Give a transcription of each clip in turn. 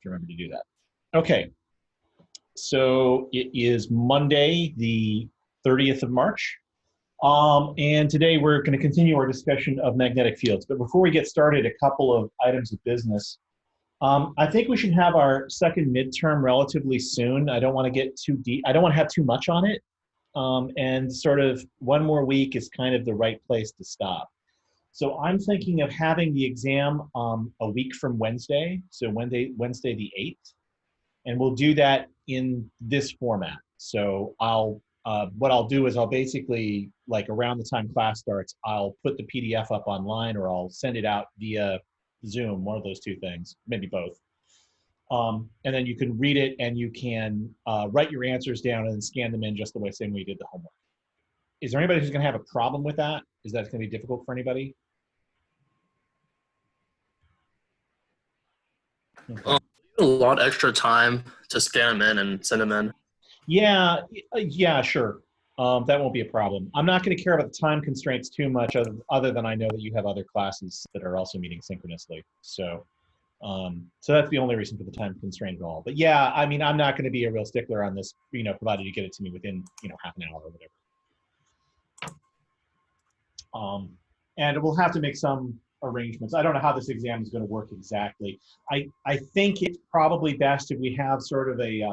to remember to do that. Okay, so it is Monday, the 30th of March. And today we're going to continue our discussion of magnetic fields. But before we get started, a couple of items of business. I think we should have our second midterm relatively soon. I don't want to get too deep. I don't want to have too much on it. And sort of one more week is kind of the right place to stop. So I'm thinking of having the exam a week from Wednesday, so Wednesday the 8th. And we'll do that in this format. So what I'll do is I'll basically, like around the time class starts, I'll put the PDF up online or I'll send it out via Zoom, one of those two things, maybe both. And then you can read it and you can write your answers down and then scan them in just the same way you did the homework. Is there anybody who's gonna have a problem with that? Is that gonna be difficult for anybody? Okay. A lot extra time to scan them in and send them in. Yeah, sure. That won't be a problem. I'm not going to care about the time constraints too much, other than I know that you have other classes that are also meeting synchronously. So that's the only reason for the time constraint at all. But yeah, I mean, I'm not going to be a real stickler on this, provided you get it to me within, half an hour or whatever. And we'll have to make some arrangements. I don't know how this exam is going to work exactly. I think it's probably best if we have sort of a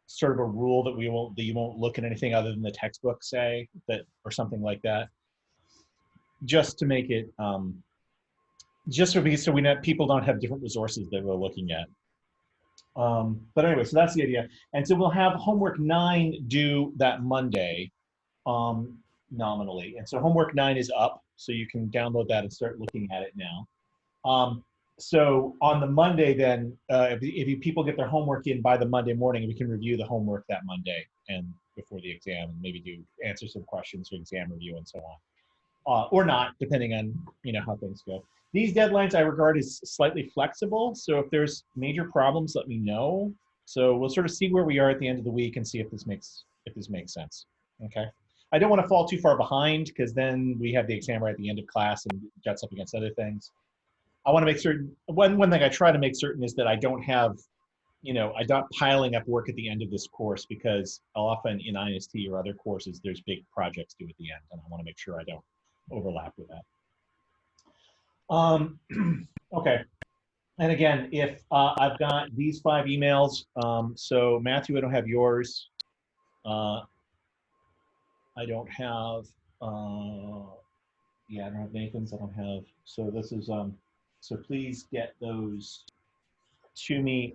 sort of a rule that you won't look at anything other than the textbook, say, that or something like that, just to make it so we know people don't have different resources that we're looking at. But anyway, so that's the idea. And so we'll have homework 9 due that Monday, nominally. And so homework 9 is up, so you can download that and start looking at it now. So on the Monday then, if people get their homework in by the Monday morning, we can review the homework that Monday and before the exam, and maybe answer some questions for exam review and so on. Or not, depending on how things go. These deadlines I regard as slightly flexible, so if there's major problems, let me know. So we'll sort of see where we are at the end of the week and see if this makes sense. Okay. I don't want to fall too far behind because then we have the exam right at the end of class and juts up against other things. I want to make certain, one thing I try to make certain is that I don't have, I'm not piling up work at the end of this course, because often in IST or other courses, there's big projects due at the end, and I want to make sure I don't overlap with that. Okay. And again, if I've got these 5 emails, so Matthew, I don't have yours. I don't have, I don't have Nathan's, I don't have, so this is, so please get those to me.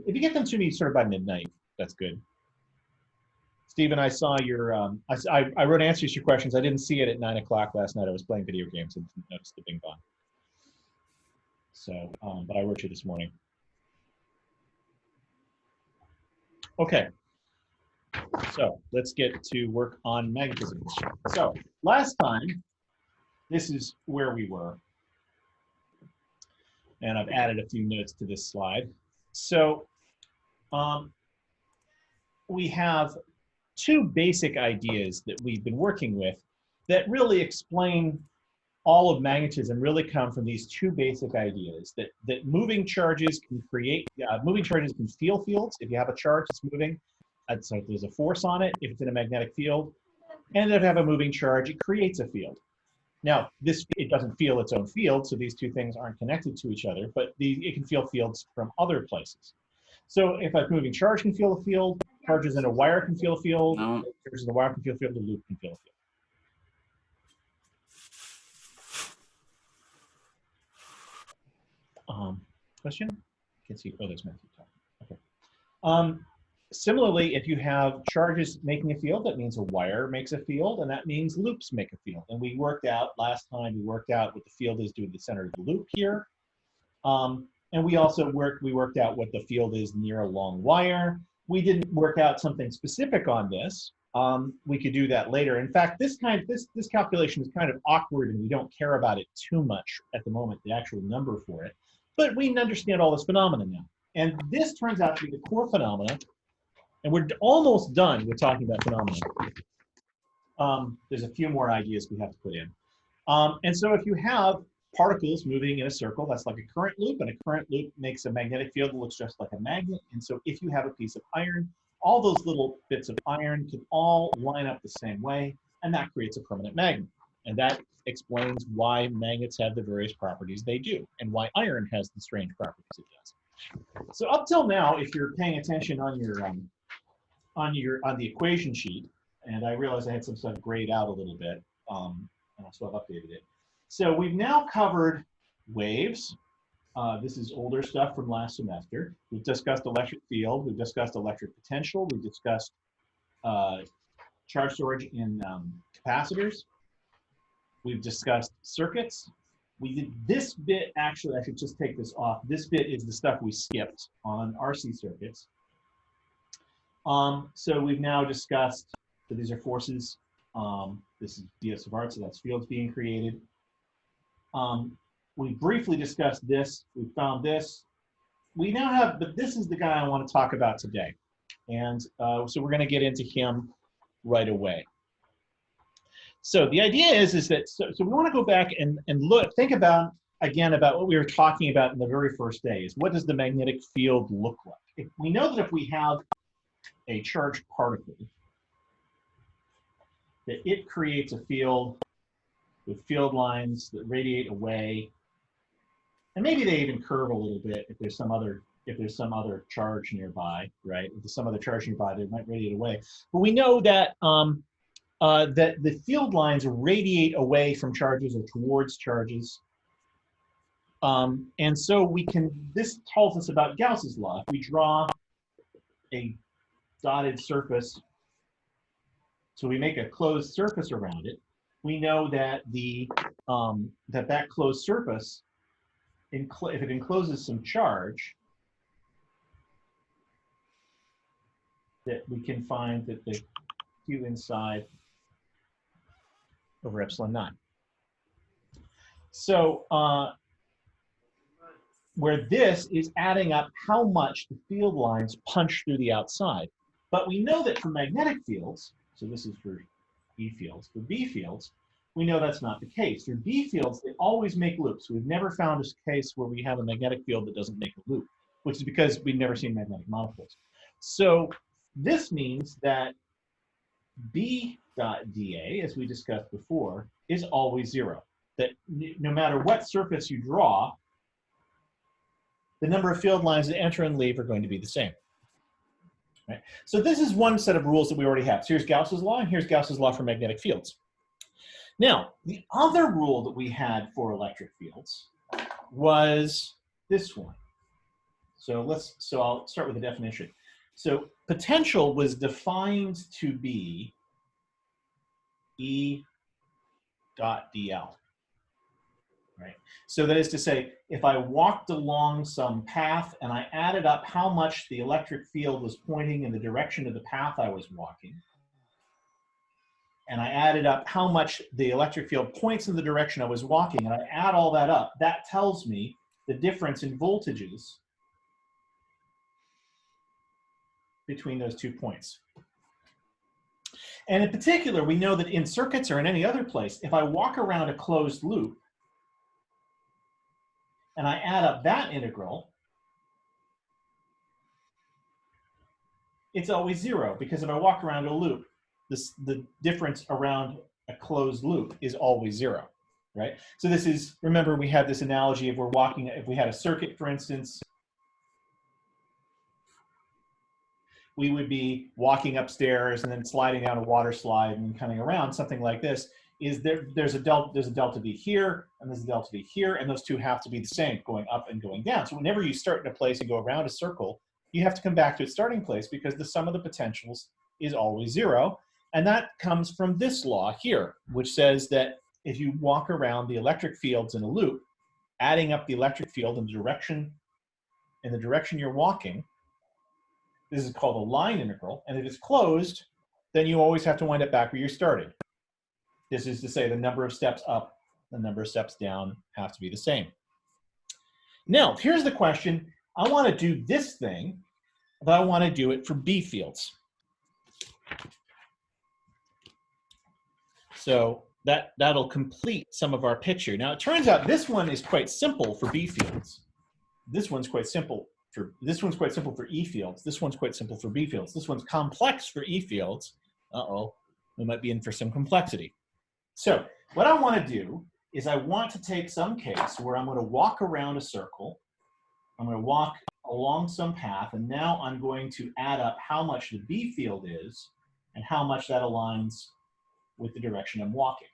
If you get them to me sort of by midnight, that's good. Stephen, I saw your, I wrote answers to your questions. I didn't see it at 9 o'clock last night. I was playing video games and didn't notice the bing bong. So, but I wrote you this morning. Okay. So let's get to work on magnetism. So last time, this is where we were. And I've added a few notes to this slide. So we have 2 basic ideas that we've been working with that really explain all of magnetism, really come from these 2 basic ideas that moving charges can feel fields. If you have a charge that's moving, so if there's a force on it, if it's in a magnetic field, and if you have a moving charge, it creates a field. Now, it doesn't feel its own field, so these 2 things aren't connected to each other, but it can feel fields from other places. So if a moving charge can feel a field, charges in a wire can feel a field, charges in a wire can feel a field, the loop can feel a field. Question? Can't see. Oh, there's Matthew talking. Okay. Similarly, if you have charges making a field, that means a wire makes a field, and that means loops make a field. And we worked out last time, what the field is due to the center of the loop here. And we also worked out what the field is near a long wire. We didn't work out something specific on this. We could do that later. In fact, this calculation is kind of awkward, and we don't care about it too much at the moment, the actual number for it. But we understand all this phenomena now. And this turns out to be the core phenomena. And we're almost done with talking about phenomena. There's a few more ideas we have to put in. And so if you have particles moving in a circle. That's like a current loop, and a current loop makes a magnetic field that looks just like a magnet. And so if you have a piece of iron, all those little bits of iron can all line up the same way, and that creates a permanent magnet. And that explains why magnets have the various properties they do, and why iron has the strange properties it does. So up till now, if you're paying attention on the equation sheet, and I realized I had some stuff grayed out a little bit, and so I've updated it. So we've now covered waves. This is older stuff from last semester. We've discussed electric field. We've discussed electric potential. We've discussed charge storage in capacitors. We've discussed circuits. We did this bit, actually, I should just take this off. This bit is the stuff we skipped on RC circuits. So we've now discussed, so these are forces. This is ds of r, so that's fields being created. We briefly discussed this. We found this. We now have, but this is the guy I want to talk about today. And so we're going to get into him right away. So the idea is that, so we want to go back and think about, again, about what we were talking about in the very first day, is what does the magnetic field look like? We know that if we have a charged particle, that it creates a field with field lines that radiate away, and maybe they even curve a little bit if there's some other charge nearby, right? If there's some other charge nearby, they might radiate away. But we know that that the field lines radiate away from charges or towards charges. And so this tells us about Gauss's law. If we draw a dotted surface, so we make a closed surface around it, we know that that closed surface, if it encloses some charge, that we can find that the Q inside over epsilon naught. So where this is adding up how much the field lines punch through the outside. But we know that for magnetic fields, so this is for E fields, for B fields, we know that's not the case. For B fields, they always make loops. We've never found a case where we have a magnetic field that doesn't make a loop, which is because we've never seen magnetic monopoles. So this means that B dot dA, as we discussed before, is always zero. That no matter what surface you draw, the number of field lines that enter and leave are going to be the same. Right? So this is one set of rules that we already have. So here's Gauss's law, and here's Gauss's law for magnetic fields. Now, the other rule that we had for electric fields was this one. So I'll start with the definition. So potential was defined to be E dot dl. Right? So that is to say, if I walked along some path and I added up how much the electric field was pointing in the direction of the path I was walking, and I added up how much the electric field points in the direction I was walking, and I add all that up, that tells me the difference in voltages between those 2 points. And in particular, we know that in circuits or in any other place, if I walk around a closed loop, and I add up that integral, it's always zero, because if I walk around a loop, the difference around a closed loop is always zero, right? So this is, remember we had this analogy of if we had a circuit, for instance, we would be walking upstairs and then sliding down a water slide and coming around, something like this. There's a delta V here, and there's a delta V here, and those two have to be the same, going up and going down. So whenever you start in a place and go around a circle, you have to come back to its starting place because the sum of the potentials is always zero. And that comes from this law here, which says that if you walk around the electric fields in a loop, adding up the electric field in the direction you're walking, this is called a line integral, and if it's closed, then you always have to wind up back where you started. This is to say the number of steps up, the number of steps down have to be the same. Now, here's the question. I want to do this thing, but I want to do it for B fields. So that'll complete some of our picture. Now, it turns out this one is quite simple for B fields. This one's quite simple for E fields. This one's quite simple for B fields. This one's complex for E fields. Uh-oh, we might be in for some complexity. So what I want to do is I want to take some case where I'm going to walk around a circle. I'm going to walk along some path, and now I'm going to add up how much the B field is and how much that aligns with the direction I'm walking,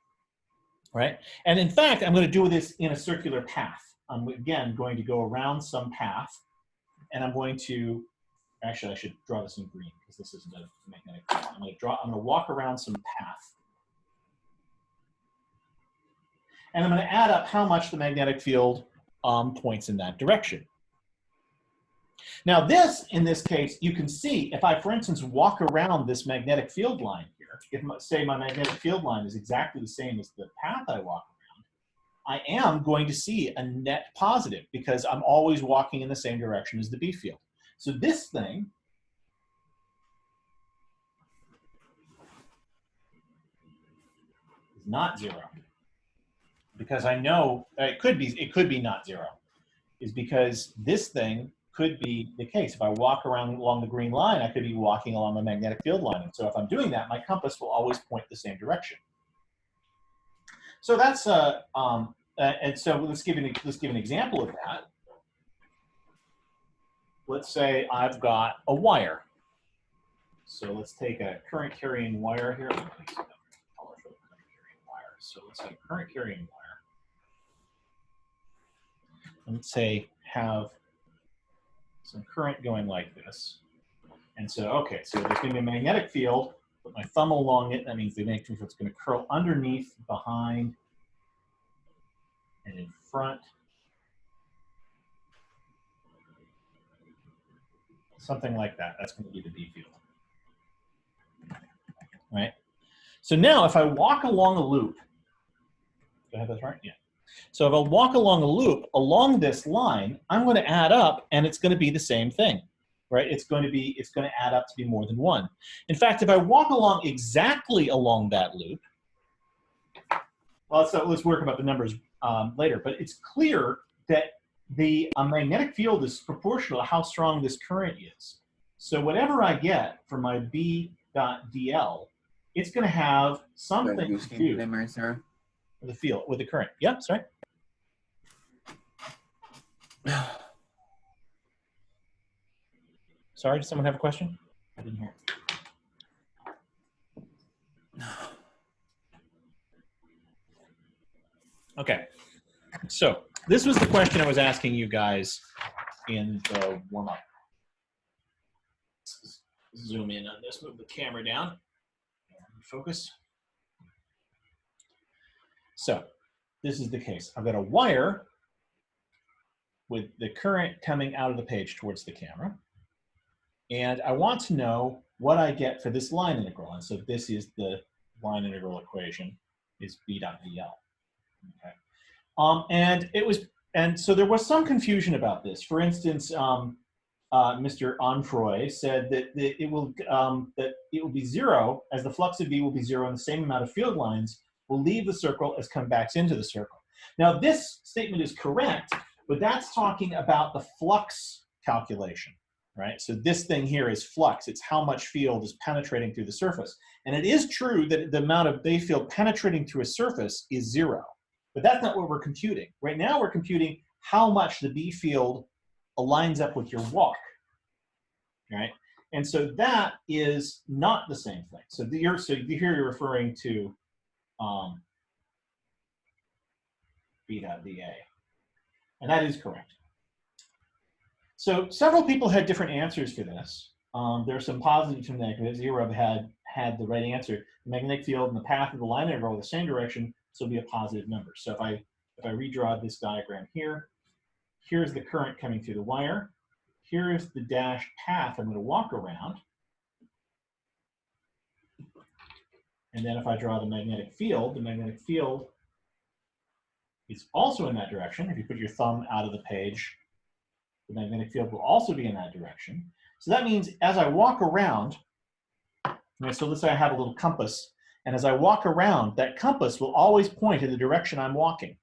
right? And in fact, I'm going to do this in a circular path. I'm, again, going to go around some path, and I'm going to, actually, I should draw this in green because this isn't a magnetic field. I'm going to walk around some path. And I'm going to add up how much the magnetic field points in that direction. Now this, in this case, you can see if I, for instance, walk around this magnetic field line here, if, say, my magnetic field line is exactly the same as the path I walk around, I am going to see a net positive because I'm always walking in the same direction as the B field. So this thing is not zero. Because I know it could be not zero, is because this thing could be the case. If I walk around along the green line, I could be walking along the magnetic field line. And so if I'm doing that, my compass will always point the same direction. So that's and so let's give an example of that. Let's say I've got a wire. So let's take a current carrying wire here. So let's say current carrying wire. Let's say have some current going like this. And so, okay, so there's going to be a magnetic field, put my thumb along it, that means the magnetic field is going to curl underneath, behind, and in front. Something like that. That's going to be the B field. Right? So now if I walk along a loop, do I have that right? Yeah. So if I walk along a loop along this line, I'm going to add up, and it's going to be the same thing, right? It's going to add up to be more than one. In fact, if I walk along exactly along that loop, well, let's work about the numbers later. But it's clear that the magnetic field is proportional to how strong this current is. So whatever I get for my B.dl, it's going to have something to do with the field, with the current. Yeah, sorry. Sorry, does someone have a question? I didn't hear. Okay, so this was the question I was asking you guys in the warm-up. Zoom in on this, move the camera down, focus. So this is the case. I've got a wire with the current coming out of the page towards the camera. And I want to know what I get for this line integral. And so this is the line integral equation, is B.dl. Okay. And so there was some confusion about this. For instance, Mr. Onfroy said that it will be zero, as the flux of B will be zero, and the same amount of field lines will leave the circle as come back into the circle. Now this statement is correct, but that's talking about the flux calculation, right? So this thing here is flux. It's how much field is penetrating through the surface. And it is true that the amount of B field penetrating through a surface is zero, but that's not what we're computing. Right now we're computing how much the B field aligns up with your walk, right? And so that is not the same thing. So here you're referring to B.dA. And that is correct. So several people had different answers for this. There are some positives and negatives. Zero had the right answer. The magnetic field and the path of the line integral are the same direction, so it'll be a positive number. So if I redraw this diagram here, here's the current coming through the wire. Here is the dashed path I'm going to walk around. And then if I draw the magnetic field is also in that direction. If you put your thumb out of the page, the magnetic field will also be in that direction. So that means as I walk around, so let's say I have a little compass, And as I walk around, that compass will always point in the direction I'm walking.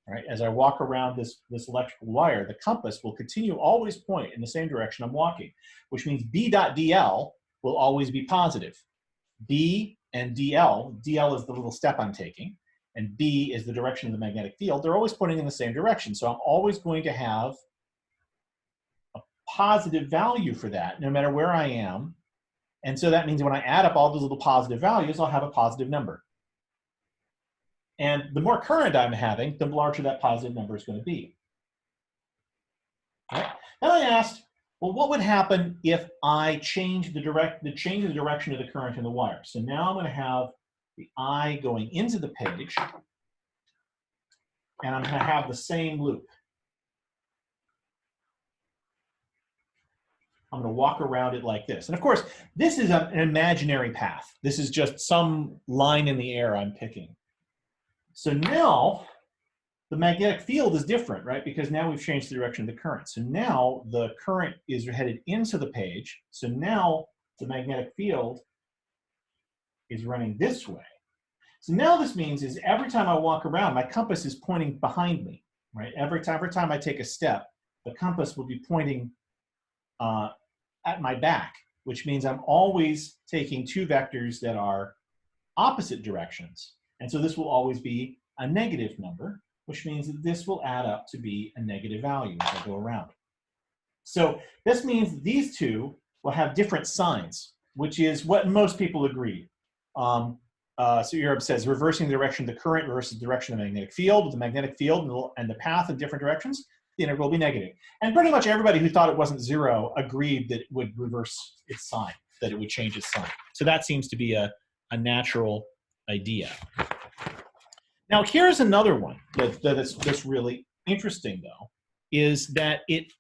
Right? As I walk around this electrical wire, the compass will continue always point in the same direction I'm walking, which means B dot DL will always be positive. B and DL is the little step I'm taking, and B is the direction of the magnetic field. They're always pointing in the same direction. So I'm always going to have a positive value for that, no matter where I am. And so that means when I add up all those little positive values, I'll have a positive number. And the more current I'm having, the larger that positive number is going to be. Right? Then I asked, well, what would happen if I change the direction of the current in the wire? So now I'm going to have the I going into the page, and I'm going to have the same loop. I'm going to walk around it like this. And of course, this is an imaginary path. This is just some line in the air I'm picking. So now the magnetic field is different, right? Because now we've changed the direction of the current. So now the current is headed into the page. So now the magnetic field is running this way. So now this means is every time I walk around, my compass is pointing behind me, right? Every time I take a step, the compass will be pointing at my back, which means I'm always taking two vectors that are opposite directions. And so this will always be a negative number, which means that this will add up to be a negative value as I go around. So this means these two will have different signs, which is what most people agree. So Europe says reversing the direction of the current versus the direction of the magnetic field. With the magnetic field and the path in different directions, the integral will be negative. And pretty much everybody who thought it wasn't zero agreed that it would reverse its sign, that it would change its sign. So that seems to be a natural idea. Now here's another one that's really interesting, though, is that it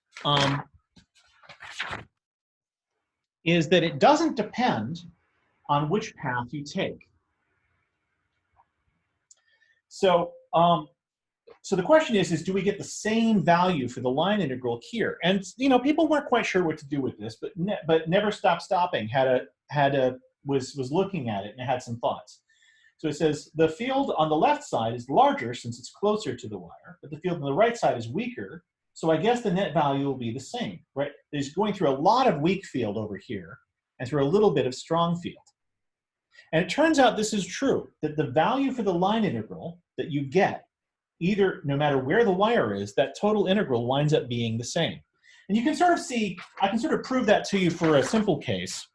doesn't depend on which path you take. So so the question is do we get the same value for the line integral here? And people weren't quite sure what to do with this, but Never Stop Stopping was looking at it and had some thoughts. So it says the field on the left side is larger since it's closer to the wire, but the field on the right side is weaker. So I guess the net value will be the same, right? There's going through a lot of weak field over here and through a little bit of strong field. And it turns out this is true, that the value for the line integral that you get, either no matter where the wire is, that total integral winds up being the same. And you can sort of see, I can sort of prove that to you for a simple case,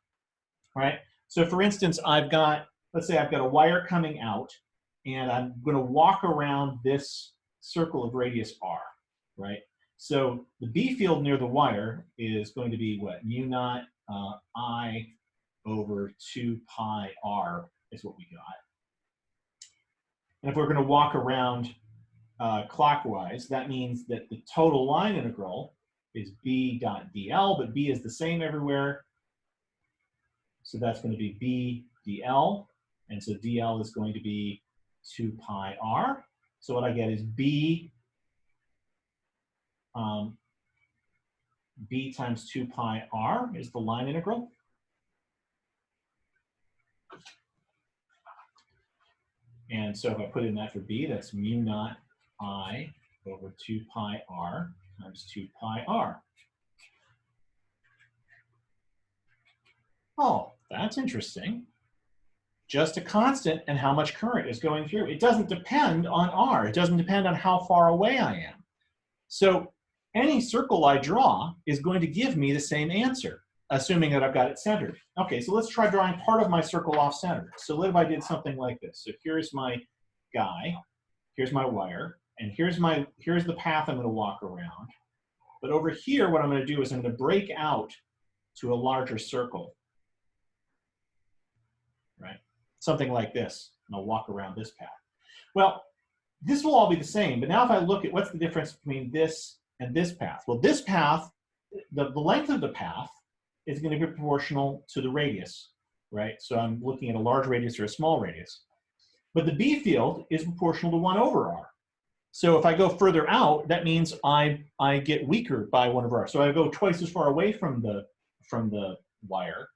right? So for instance, let's say I've got a wire coming out, and I'm going to walk around this circle of radius r, right? So the B field near the wire is going to be what? Mu naught I over 2 pi r is what we got. And if we're going to walk around clockwise, that means that the total line integral is B dot dl, but B is the same everywhere. So that's going to be B dl. And so dl is going to be 2 pi r. So what I get is B times 2 pi r is the line integral. And so if I put in that for B, that's mu naught I over 2 pi r times 2 pi r. Oh, that's interesting. Just a constant and how much current is going through. It doesn't depend on r. It doesn't depend on how far away I am. So any circle I draw is going to give me the same answer, assuming that I've got it centered. Okay, so let's try drawing part of my circle off center. So what if I did something like this? So here's my guy, here's my wire, and here's the path I'm going to walk around. But over here, what I'm going to do is I'm going to break out to a larger circle, right? Something like this, and I'll walk around this path. Well, this will all be the same, but now if I look at what's the difference between this and this path? Well, this path, the length of the path is going to be proportional to the radius, right? So I'm looking at a large radius or a small radius. But the B field is proportional to 1 over r. So if I go further out, that means I get weaker by 1 over r. So I go twice as far away from the wire,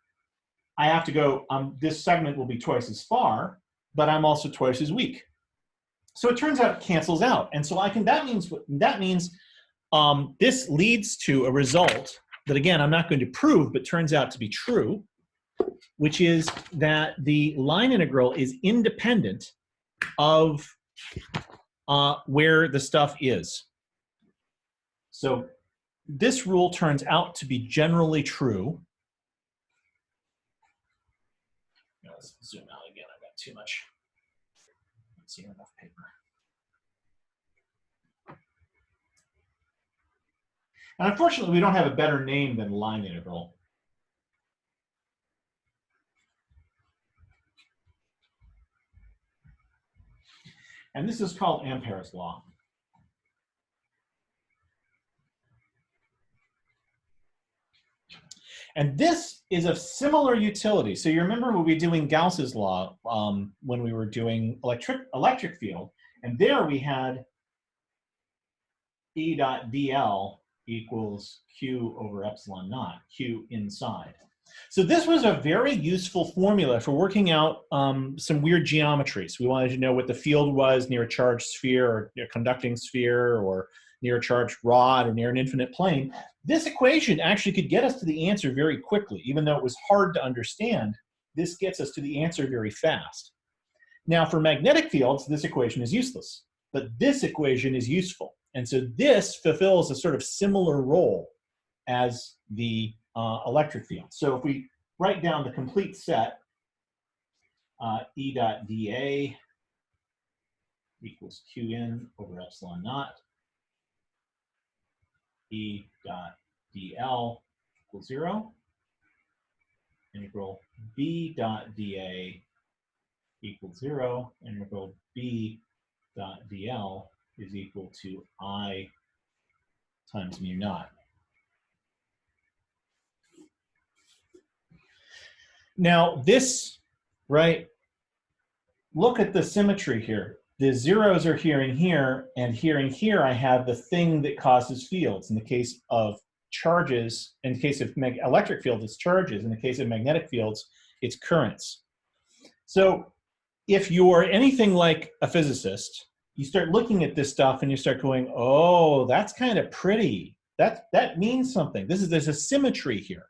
I have to go, this segment will be twice as far, but I'm also twice as weak. So it turns out it cancels out. And so that means this leads to a result that, again, I'm not going to prove, but turns out to be true, which is that the line integral is independent of where the stuff is. So this rule turns out to be generally true. Let's zoom out again. I've got too much. Let's see enough paper. And unfortunately, we don't have a better name than line integral. And this is called Ampere's law. And this is of similar utility. So you remember we'll be doing Gauss's law when we were doing electric field. And there we had E dot dl equals Q over epsilon naught, Q inside. So this was a very useful formula for working out some weird geometries. We wanted to know what the field was near a charged sphere or a conducting sphere or near a charged rod or near an infinite plane. This equation actually could get us to the answer very quickly. Even though it was hard to understand, this gets us to the answer very fast. Now for magnetic fields, this equation is useless, but this equation is useful. And so this fulfills a sort of similar role as the electric field. So if we write down the complete set, E dot dA equals Qn over epsilon naught, E dot dl equals 0, integral B dot dA equals 0, integral B dot dl is equal to I times mu naught. Now this, right, look at the symmetry here. The zeros are here and here, and here I have the thing that causes fields. In the case of charges, in the case of electric fields, it's charges. In the case of magnetic fields, it's currents. So if you're anything like a physicist, you start looking at this stuff and you start going, oh, that's kind of pretty. That means something. There's a symmetry here.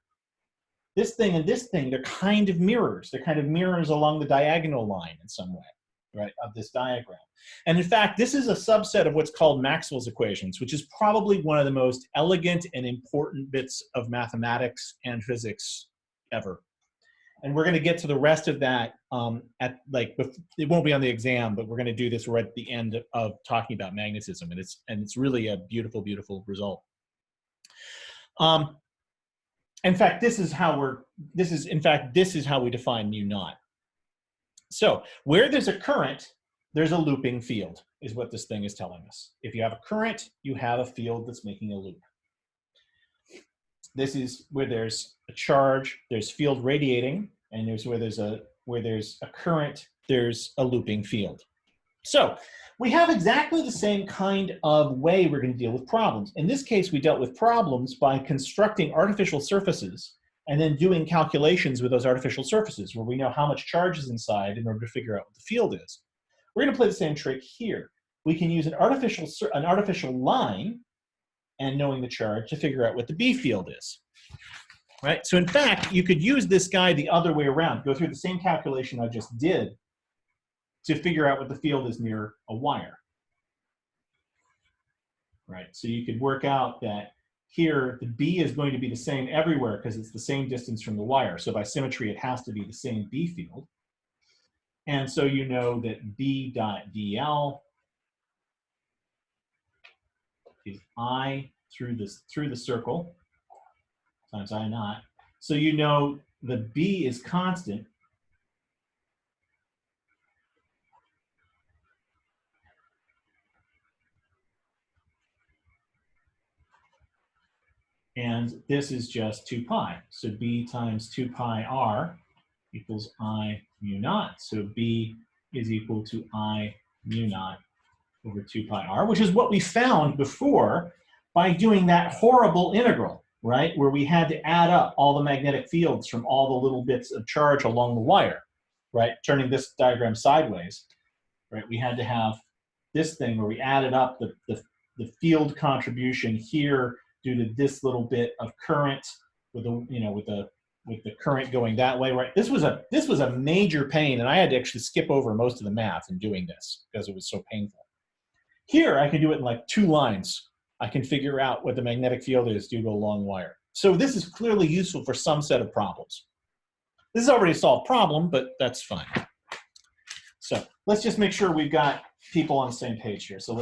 This thing and this thing, they're kind of mirrors. They're kind of mirrors along the diagonal line in some way, right, of this diagram. And in fact, this is a subset of what's called Maxwell's equations, which is probably one of the most elegant and important bits of mathematics and physics ever. And we're going to get to the rest of that it won't be on the exam, but we're going to do this right at the end of talking about magnetism, and it's really a beautiful, beautiful result. In fact, this is how we define mu naught. So where there's a current, there's a looping field, is what this thing is telling us. If you have a current, you have a field that's making a loop. This is where there's a charge, there's field radiating, and where there's a current, there's a looping field. So we have exactly the same kind of way we're going to deal with problems. In this case, we dealt with problems by constructing artificial surfaces and then doing calculations with those artificial surfaces where we know how much charge is inside in order to figure out what the field is. We're going to play the same trick here. We can use an artificial line and knowing the charge to figure out what the B field is. Right? So in fact, you could use this guy the other way around, go through the same calculation I just did to figure out what the field is near a wire. Right? So you could work out that here the B is going to be the same everywhere because it's the same distance from the wire. So by symmetry, it has to be the same B field. And so you know that B dot dl is I through the circle times I naught. So you know the B is constant. And this is just 2 pi. So B times 2 pi r equals I mu naught. So B is equal to I mu naught over 2 pi r, which is what we found before by doing that horrible integral, right, where we had to add up all the magnetic fields from all the little bits of charge along the wire, right, turning this diagram sideways, right, we had to have this thing where we added up the field contribution here due to this little bit of current with the, you know, with the current going that way, right? This was a major pain, and I had to actually skip over most of the math in doing this because it was so painful. Here, I can do it in like 2 lines. I can figure out what the magnetic field is due to a long wire. So this is clearly useful for some set of problems. This is already a solved problem, but that's fine. So let's just make sure we've got people on the same page here. So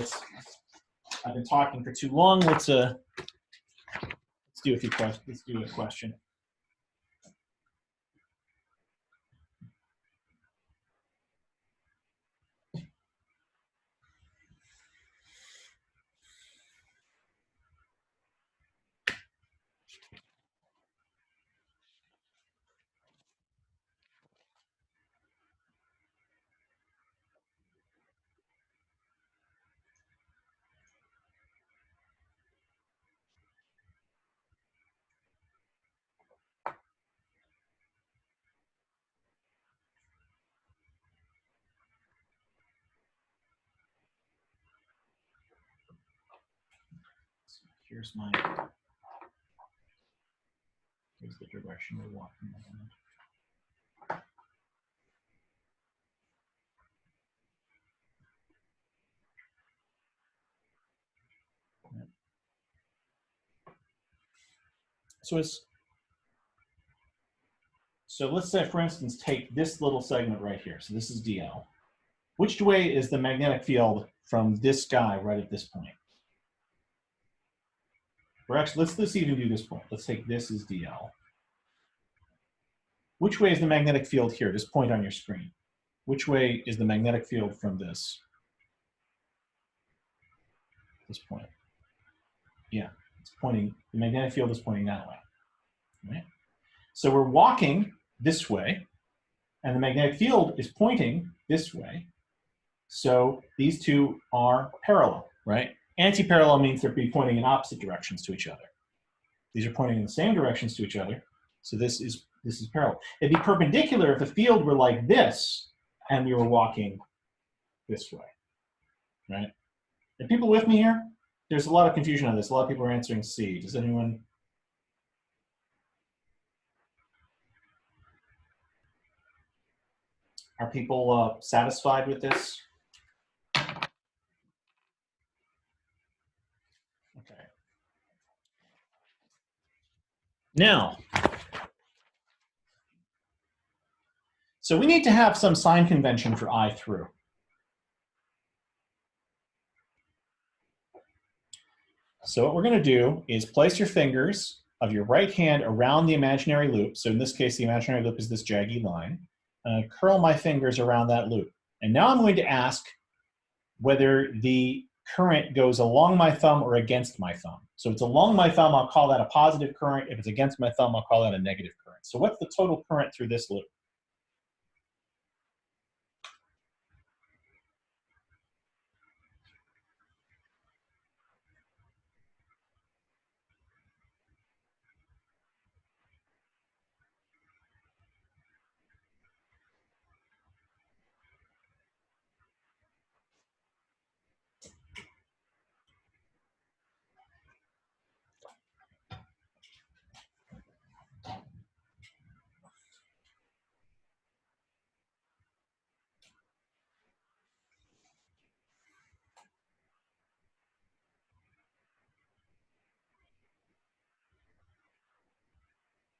I've been talking for too long. Let's do a few questions. Let's do a question. Here's the direction we're walking in. So let's say, for instance, take this little segment right here. So this is DL. Which way is the magnetic field from this guy right at this point? Or actually, let's even do this point. Let's take this as DL. Which way is the magnetic field here? This point on your screen. Which way is the magnetic field from this point? Yeah, it's pointing, the magnetic field is pointing that way. Right? So we're walking this way, and the magnetic field is pointing this way. So these two are parallel, right? Anti-parallel means they're pointing in opposite directions to each other. These are pointing in the same directions to each other. So this is parallel. It'd be perpendicular if the field were like this and we were walking this way, right? Are people with me here? There's a lot of confusion on this. A lot of people are answering C. Does anyone? Are people satisfied with this? Okay. Now, so we need to have some sign convention for I through. So what we're going to do is place your fingers of your right hand around the imaginary loop. So in this case, the imaginary loop is this jaggy line. Curl my fingers around that loop. And now I'm going to ask whether the current goes along my thumb or against my thumb. So if it's along my thumb, I'll call that a positive current. If it's against my thumb, I'll call that a negative current. So what's the total current through this loop?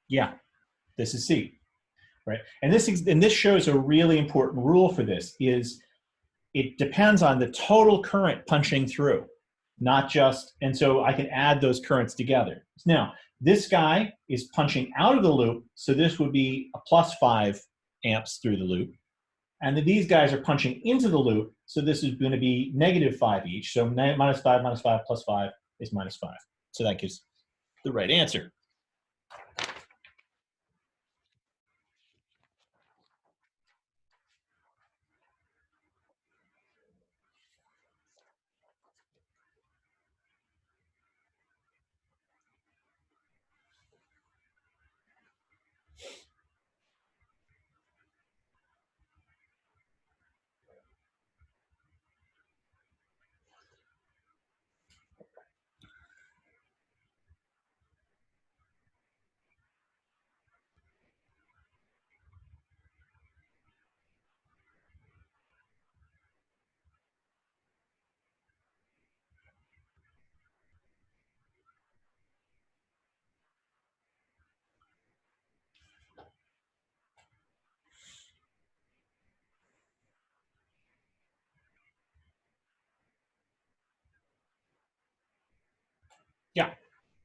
Yeah, this is C, right? And this shows a really important rule for this is it depends on the total current punching through, not just, and so I can add those currents together. Now, this guy is punching out of the loop, so this would be a +5 amps through the loop. And then these guys are punching into the loop, so this is going to be -5 each. So -5, -5, +5 is -5. So that gives the right answer.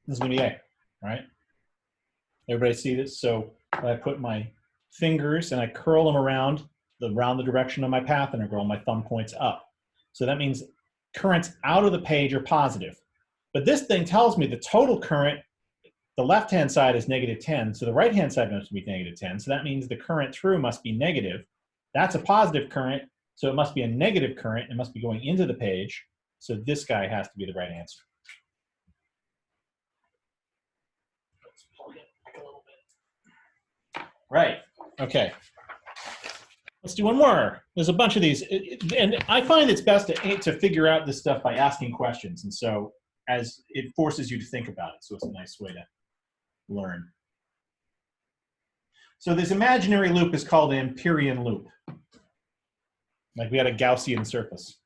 This is going to be A, right? Everybody see this? So I put my fingers and I curl them around the direction of my path integral, my thumb points up. So that means currents out of the page are positive. But this thing tells me the total current, the left-hand side is -10, so the right-hand side must be -10. So that means the current through must be negative. That's a positive current, so it must be a negative current. It must be going into the page. So this guy has to be the right answer. Right. Okay. Let's do one more. There's a bunch of these, and I find it's best to figure out this stuff by asking questions, and so as it forces you to think about it. So it's a nice way to learn. So this imaginary loop is called an Amperian loop. Like we had a Gaussian surface.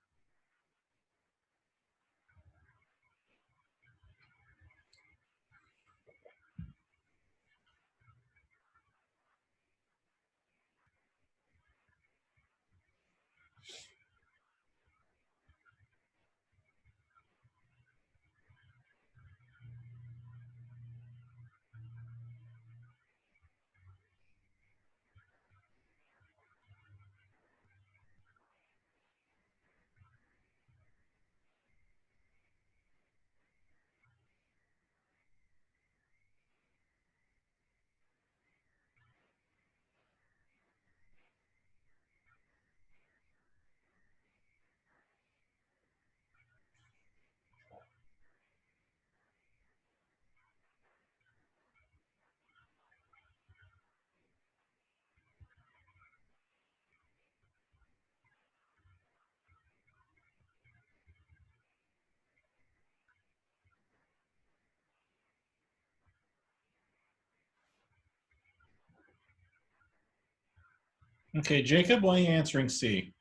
Okay, Jacob, why are you answering C?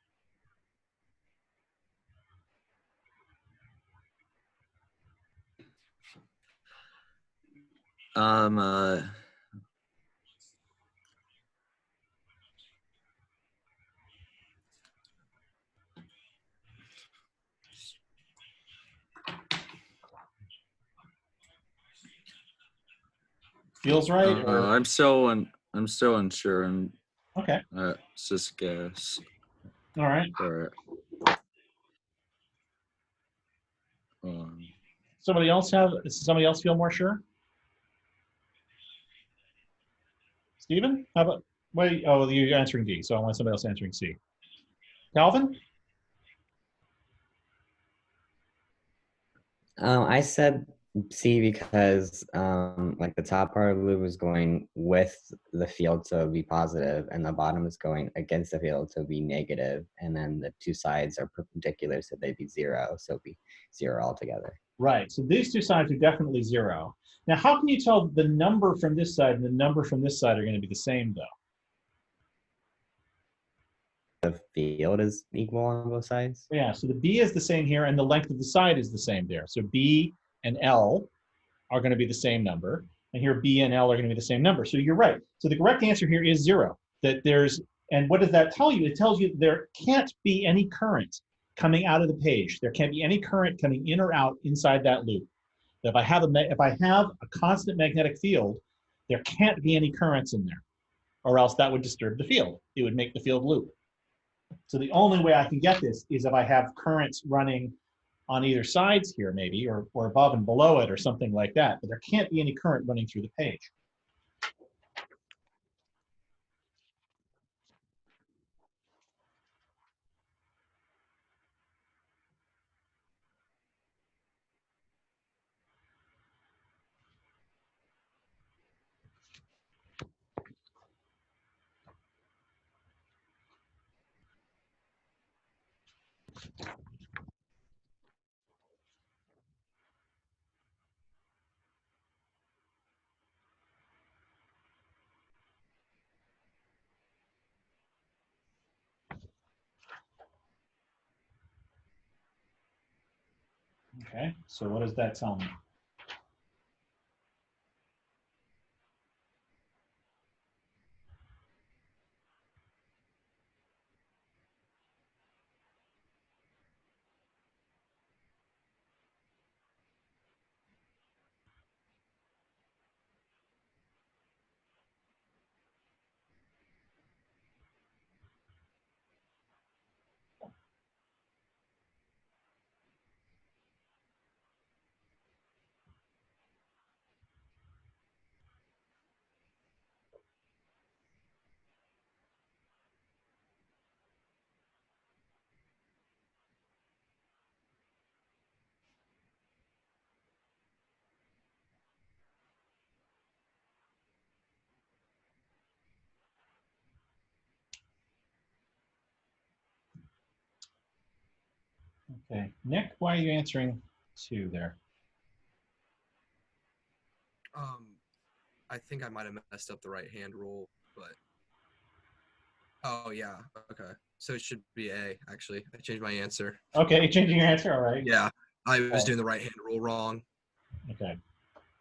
Uh, Feels right, or I'm still unsure, and okay, it's just guess. all right. Or, Somebody else feel more sure? Stephen, how about? Wait, oh, you're answering D, so I want somebody else answering C. Calvin? I said C because like the top part of the loop is going with the field, so it'd be positive, and the bottom is going against the field, so it'd be negative, and then the two sides are perpendicular, so they'd be zero, so it'd be zero altogether. Right, so these two sides are definitely zero. Now, how can you tell the number from this side and the number from this side are going to be the same, though? The field is equal on both sides. Yeah, so the B is the same here, and the length of the side is the same there. So B and L are going to be the same number, and here B and L are going to be the same number. So you're right. So the correct answer here is zero. And what does that tell you? It tells you there can't be any current coming out of the page. There can't be any current coming in or out inside that loop. If I have a constant magnetic field, there can't be any currents in there, or else that would disturb the field. It would make the field loop. So the only way I can get this is if I have currents running on either sides here, maybe, or above and below it, or something like that. But there can't be any current running through the page. Okay, so what does that tell me? Okay, Nick, why are you answering 2 there? I think I might have messed up the right-hand rule, but oh yeah, okay. So it should be A. Actually, I changed my answer. Okay, changing your answer. All right. Yeah, I was Oh. doing the right-hand rule wrong. Okay.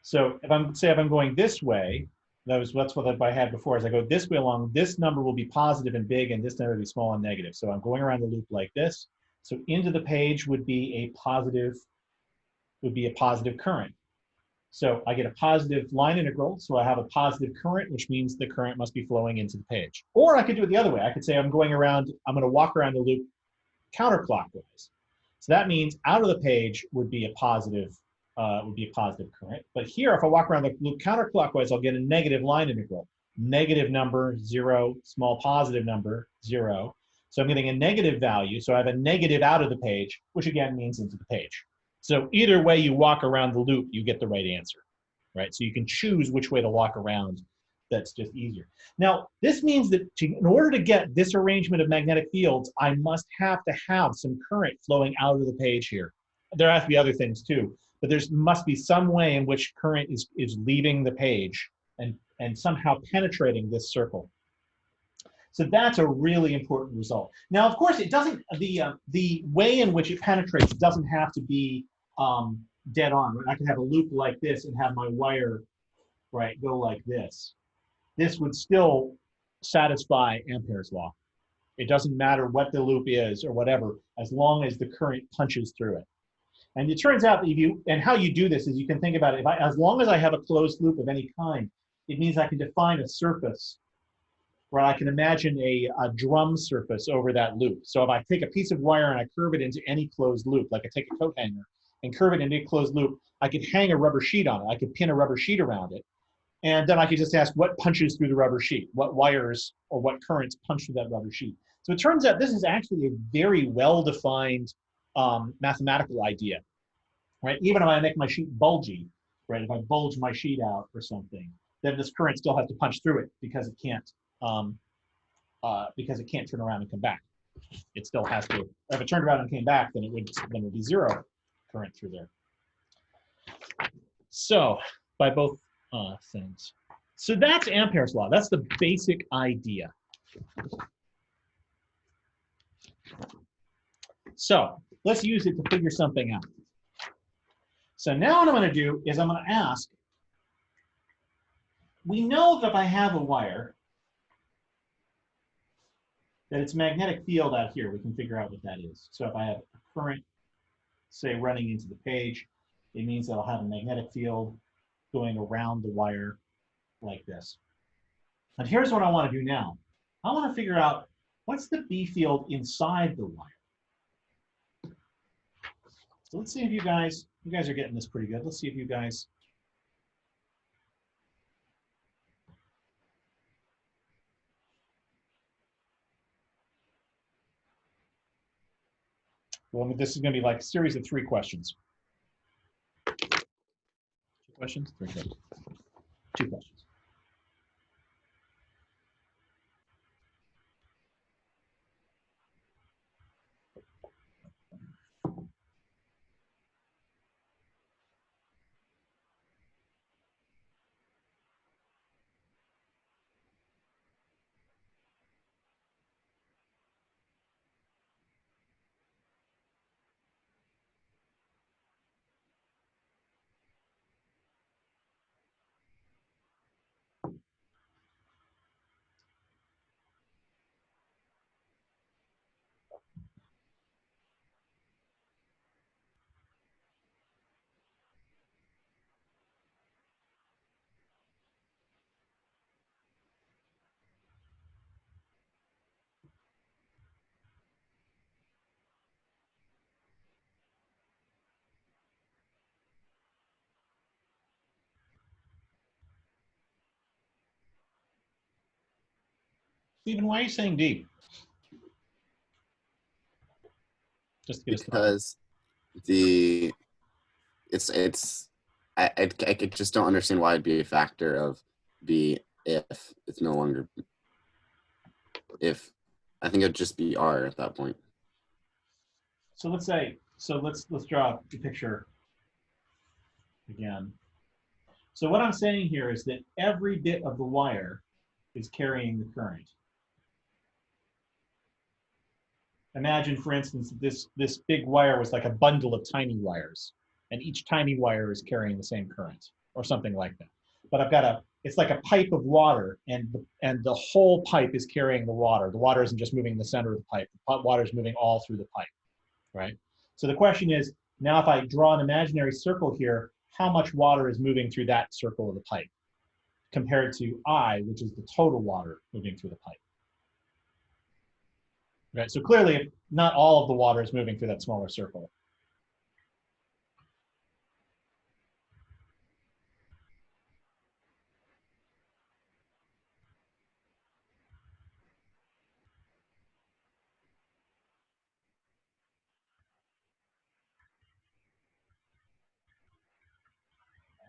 So if I'm going this way, that's what I had before. As I go this way along, this number will be positive and big, and this number will be small and negative. So I'm going around the loop like this. So into the page would be a positive current. So I get a positive line integral, so I have a positive current, which means the current must be flowing into the page. Or I could do it the other way. I could say I'm going to walk around the loop counterclockwise. So that means out of the page would be a positive current. But here, if I walk around the loop counterclockwise, I'll get a negative line integral. Negative number, 0, small positive number, 0. So I'm getting a negative value. So I have a negative out of the page, which again means into the page. So either way you walk around the loop, you get the right answer, right? So you can choose which way to walk around. That's just easier. Now, this means that in order to get this arrangement of magnetic fields, I must have to have some current flowing out of the page here. There has to be other things too, but there must be some way in which current is leaving the page and somehow penetrating this circle. So that's a really important result. Now, of course, it doesn't, the way in which it penetrates doesn't have to be dead on. Right? I can have a loop like this and have my wire, right, go like this. This would still satisfy Ampere's law. It doesn't matter what the loop is or whatever, as long as the current punches through it. And it turns out that how you do this is you can think about it, as long as I have a closed loop of any kind, it means I can define a surface where I can imagine a drum surface over that loop. So if I take a piece of wire and I curve it into any closed loop, like I take a coat hanger and curve it into a closed loop, I could hang a rubber sheet on it. I could pin a rubber sheet around it. And then I could just ask what punches through the rubber sheet, what wires or what currents punch through that rubber sheet. So it turns out this is actually a very well-defined mathematical idea, right? Even if I make my sheet bulgy, right? If I bulge my sheet out or something, then this current still has to punch through it because it can't turn around and come back. It still has to. If it turned around and came back, then it would be 0 current through there. So by both things. So that's Ampere's law. That's the basic idea. So let's use it to figure something out. So now what I'm going to do is I'm going to ask, we know that if I have a wire, that its magnetic field out here, we can figure out what that is. So if I have a current, say, running into the page, it means that I'll have a magnetic field going around the wire like this. And here's what I want to do now. I want to figure out what's the B field inside the wire. So let's see if you guys are getting this pretty good. Let's see if you guys. Well, this is going to be like a series of 3 questions. 2 questions? 3 questions. 2 questions. Stephen, why are you saying D? Just to get us Because I just don't understand why it'd be a factor of B if it's no longer, if I think it'd just be R at that point. So let's say, so let's draw the picture again. So what I'm saying here is that every bit of the wire is carrying the current. Imagine, for instance, this big wire was like a bundle of tiny wires, and each tiny wire is carrying the same current, or something like that. But I've got it's like a pipe of water, and the whole pipe is carrying the water. The water isn't just moving in the center of the pipe. The water is moving all through the pipe, right? So the question is, now if I draw an imaginary circle here, how much water is moving through that circle of the pipe compared to I, which is the total water moving through the pipe? Right, so clearly not all of the water is moving through that smaller circle.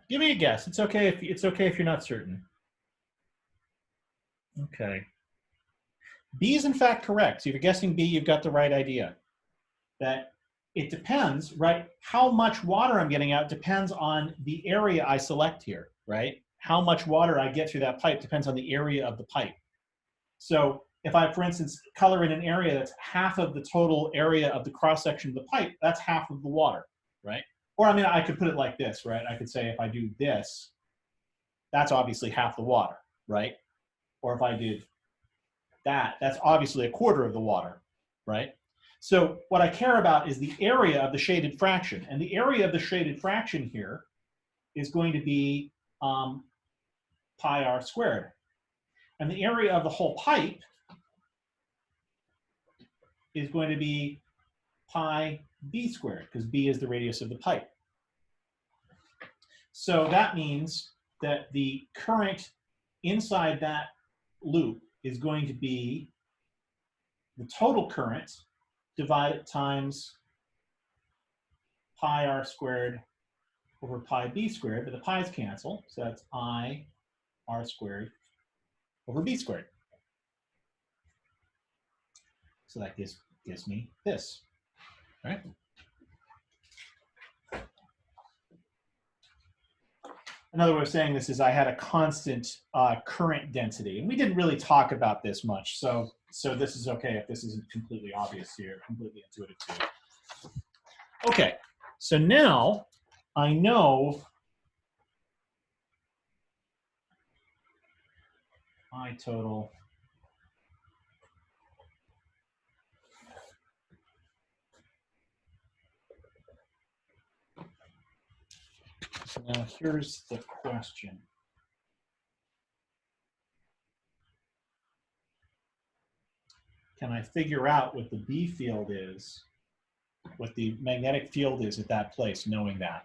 Give me a guess. It's okay if you're not certain. Okay. B is in fact correct. So if you're guessing B, you've got the right idea. That it depends, right? How much water I'm getting out depends on the area I select here, right? How much water I get through that pipe depends on the area of the pipe. So if I, for instance, color in an area that's half of the total area of the cross-section of the pipe, that's half of the water, right? Or I mean, I could put it like this, right? I could say if I do this, that's obviously half the water, right? Or if I did that, that's obviously a quarter of the water, right? So what I care about is the area of the shaded fraction. And the area of the shaded fraction here is going to be pi r squared. And the area of the whole pipe is going to be pi b squared, because b is the radius of the pipe. So that means that the current inside that loop is going to be the total current divided times pi r squared over pi b squared, but the pi's cancel, so that's I r squared over b squared. So that gives me this, right? Another way of saying this is I had a constant current density, and we didn't really talk about this much, so this is okay if this isn't completely obvious here, completely intuitive to you. Okay, so now I know I total now here's the question. Can I figure out what the B field is, what the magnetic field is at that place, knowing that?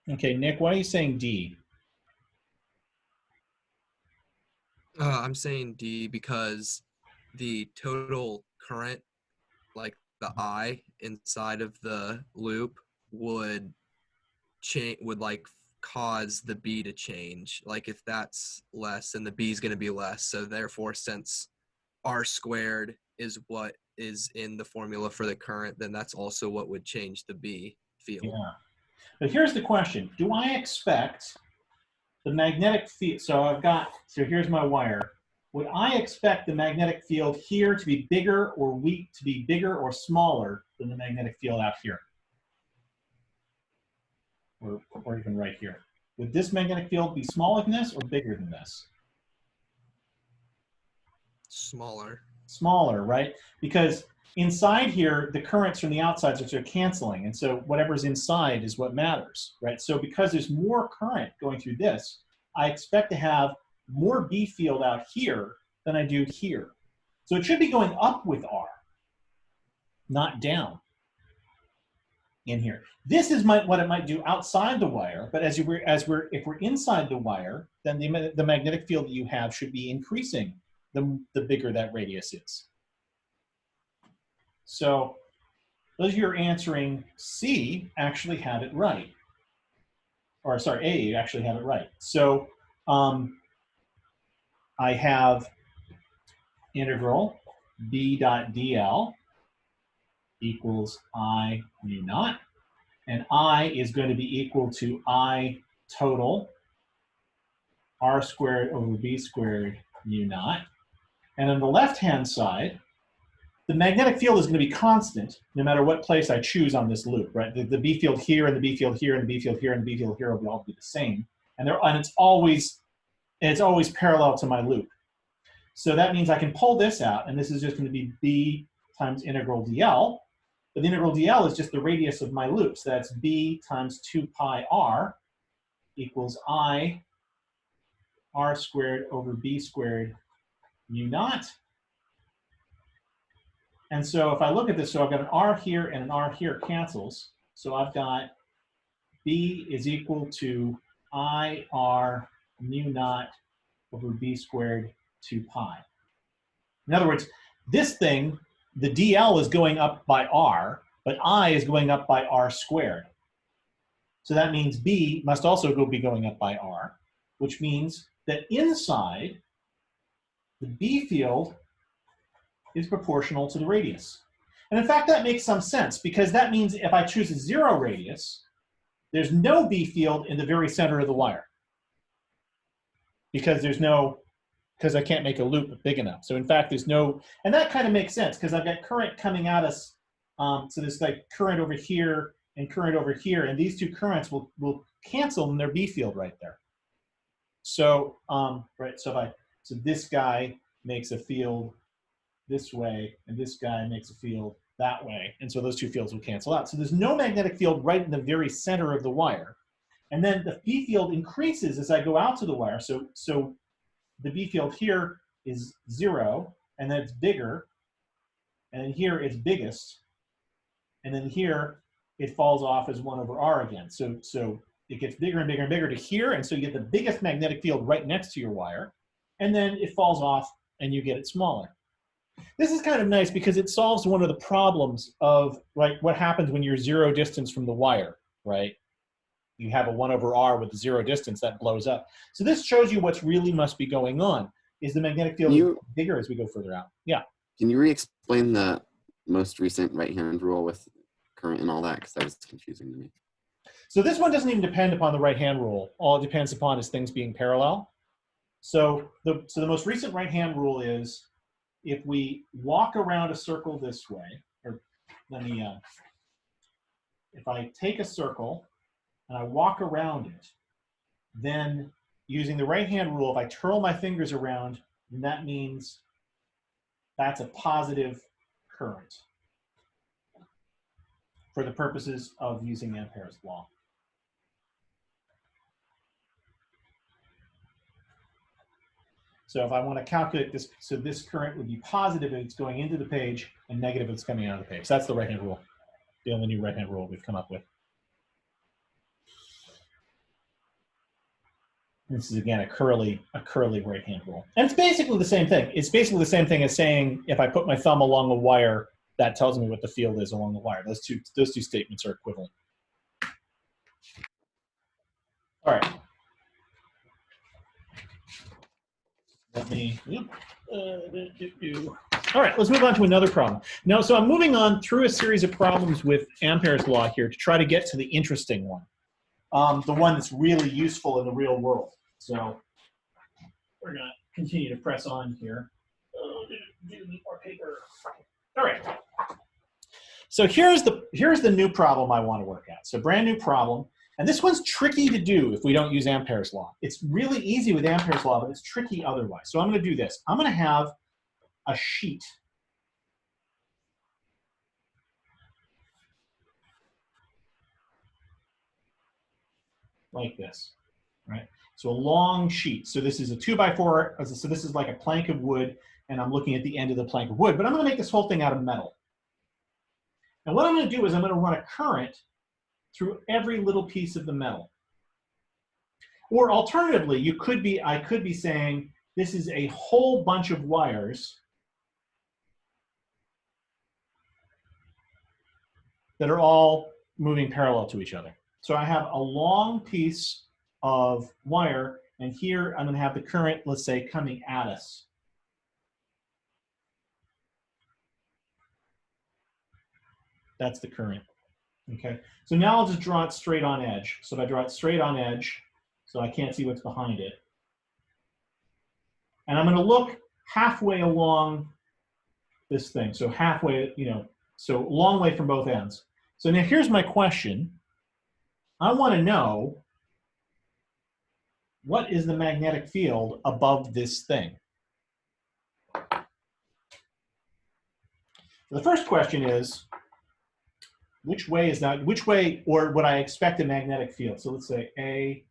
Okay, Nick, why are you saying D? I'm saying D because the total current, like the I inside of the loop, would change, would like cause the B to change. Like if that's less, then the B is going to be less. So therefore, since R squared is what is in the formula for the current, then that's also what would change the B field. Yeah. But here's the question. Do I expect the magnetic field, so here's my wire. Would I expect the magnetic field here to be bigger or weak, to be bigger or smaller than the magnetic field out here? or even right here. Would this magnetic field be smaller than this or bigger than this? Smaller. Smaller, right? Because inside here, the currents from the outside are canceling, and so whatever's inside is what matters, right? So because there's more current going through this, I expect to have more B field out here than I do here. So it should be going up with R, not down in here. This is what it might do outside the wire, but if we're inside the wire, then the magnetic field that you have should be increasing the bigger that radius is. So those of you who are answering C actually had it right. Or sorry, A, you actually have it right. So I have integral B dot dl equals I mu naught. And I is going to be equal to I total R squared over B squared mu naught. And on the left-hand side, the magnetic field is going to be constant no matter what place I choose on this loop, right? The B field here and the B field here and the B field here and the B field here will all be the same. And it's always parallel to my loop. So that means I can pull this out, and this is just going to be B times integral dl. But the integral dl is just the radius of my loop. So that's B times 2 pi r equals I R squared over B squared mu naught. And so if I look at this, so I've got an R here and an R here cancels. So I've got B is equal to I R mu naught over B squared 2 pi. In other words, this thing, the dl is going up by R, but I is going up by R squared. So that means B must also be going up by R, which means that inside, the B field is proportional to the radius. And in fact, that makes some sense, because that means if I choose a 0 radius, there's no B field in the very center of the wire. Because I can't make a loop big enough. So in fact, there's no, and that kind of makes sense, because I've got current coming at us. So there's like current over here and current over here, and these two currents will cancel in their B field right there. So, right, so this guy makes a field this way, and this guy makes a field that way. And so those two fields will cancel out. So there's no magnetic field right in the very center of the wire. And then the B field increases as I go out to the wire. So the B field here is 0, and then it's bigger. And then here it's biggest. And then here it falls off as 1 over R again. So it gets bigger and bigger and bigger to here. And so you get the biggest magnetic field right next to your wire. And then it falls off and you get it smaller. This is kind of nice because it solves one of the problems of like what happens when you're 0 distance from the wire, right? You have a 1 over R with 0 distance that blows up. So this shows you what's really must be going on is the magnetic field bigger as we go further out. Yeah. Can you re-explain the most recent right-hand rule with current and all that? Because that was confusing to me. So this one doesn't even depend upon the right-hand rule. All it depends upon is things being parallel. So the most recent right-hand rule is if we walk around a circle this way, or let me, if I take a circle and I walk around it, then using the right-hand rule, if I twirl my fingers around, then that means that's a positive current for the purposes of using Ampere's law. So if I want to calculate this, so this current would be positive if it's going into the page and negative if it's coming out of the page. So that's the right-hand rule, the only new right-hand rule we've come up with. This is, again, a curly right-hand rule. And it's basically the same thing. It's basically the same thing as saying if I put my thumb along a wire, that tells me what the field is along the wire. Those two statements are equivalent. All right. Let me, all right, let's move on to another problem. Now, so I'm moving on through a series of problems with Ampere's law here to try to get to the interesting one, the one that's really useful in the real world. So we're going to continue to press on here. Oh, do need more paper. All right. So here's the new problem I want to work at. So brand new problem. And this one's tricky to do if we don't use Ampere's law. It's really easy with Ampere's law, but it's tricky otherwise. So I'm going to do this. I'm going to have a sheet. Like this, right? So a long sheet. So this is a 2x4. So this is like a plank of wood, and I'm looking at the end of the plank of wood. But I'm going to make this whole thing out of metal. And what I'm going to do is I'm going to run a current through every little piece of the metal. Or alternatively, I could be saying this is a whole bunch of wires that are all moving parallel to each other. So I have a long piece of wire, and here I'm going to have the current, let's say, coming at us. That's the current. Okay. So now I'll just draw it straight on edge. So if I draw it straight on edge, so I can't see what's behind it. And I'm going to look halfway along this thing. So halfway, so a long way from both ends. So now here's my question. I want to know, what is the magnetic field above this thing? The first question is, which way or would I expect a magnetic field? So let's say A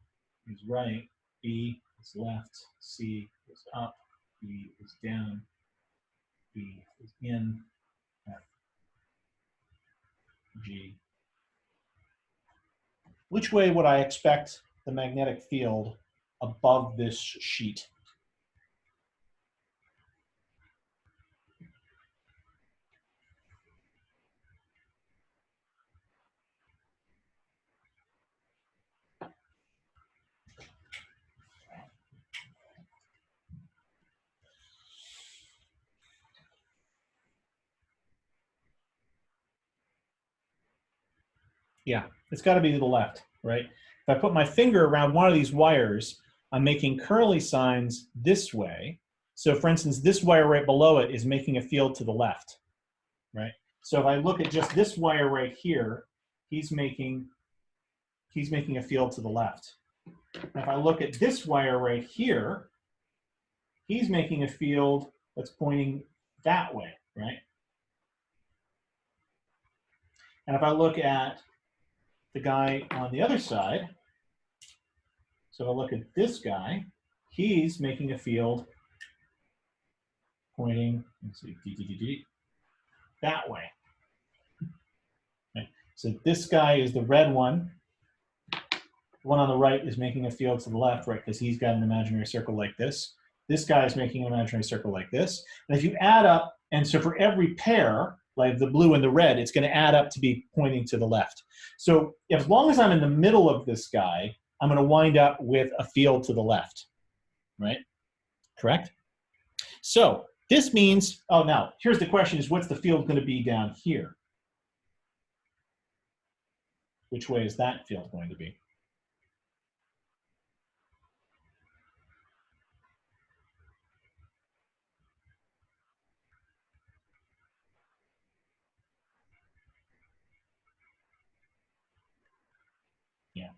is right, B is left, C is up, B is down, B is in, F, G. Which way would I expect the magnetic field above this sheet? Yeah, it's got to be to the left, right? If I put my finger around one of these wires, I'm making curly signs this way. So for instance, this wire right below it is making a field to the left, right? So if I look at just this wire right here, he's making a field to the left. And if I look at this wire right here, he's making a field that's pointing that way, right? And if I look at the guy on the other side, so if I look at this guy, he's making a field pointing, let's see, that way. Okay. So this guy is the red one. The one on the right is making a field to the left, right, because he's got an imaginary circle like this. This guy is making an imaginary circle like this. And if you add up, and so for every pair, like the blue and the red, it's going to add up to be pointing to the left. So as long as I'm in the middle of this guy, I'm going to wind up with a field to the left, right? Correct? So this means, oh, now here's the question is, what's the field going to be down here? Which way is that field going to be? Yeah.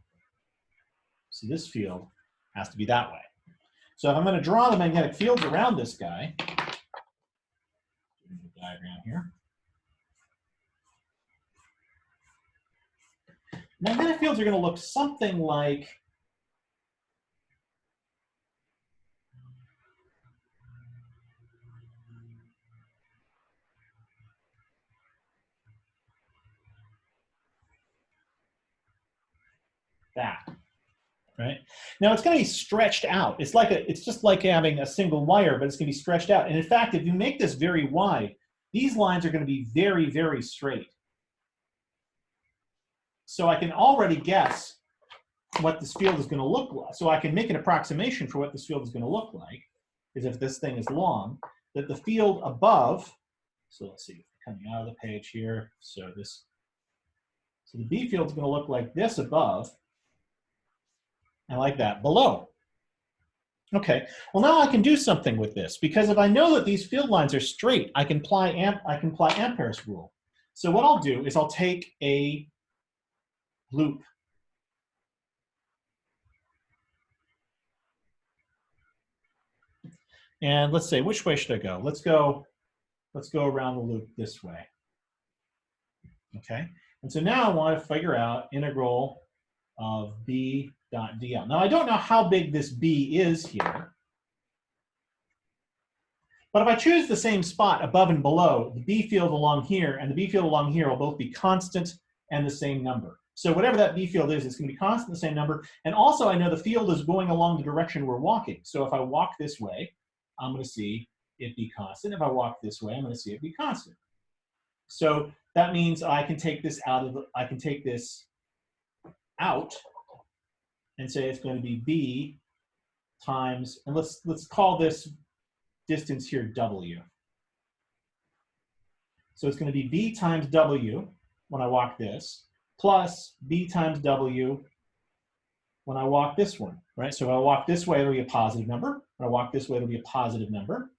So this field has to be that way. So if I'm going to draw the magnetic fields around this guy, the diagram here. Magnetic fields are going to look something like that, right? Now it's going to be stretched out. It's just like having a single wire, but it's going to be stretched out. And in fact, if you make this very wide, these lines are going to be very, very straight. So I can already guess what this field is going to look like. So I can make an approximation for what this field is going to look like, is if this thing is long, that the field above, so let's see, coming out of the page here, so the B field is going to look like this above, and like that below. Okay, well now I can do something with this, because if I know that these field lines are straight, I can apply Ampere's rule. So what I'll do is I'll take a loop, And let's say, which way should I go? Let's go around the loop this way. Okay, and so now I want to figure out integral of b dot dl. Now I don't know how big this b is here, but if I choose the same spot above and below, the b field along here and the b field along here will both be constant and the same number. So whatever that b field is, it's going to be constant, the same number. And also I know the field is going along the direction we're walking. So if I walk this way, I'm going to see it be constant. If I walk this way, I'm going to see it be constant. So that means I can take this out of the, I can take this out and say it's going to be b times, and let's call this distance here w. So it's going to be b times w when I walk this, plus b times w when I walk this one, right? So if I walk this way, it'll be a positive number. When I walk this way, it'll be a positive number.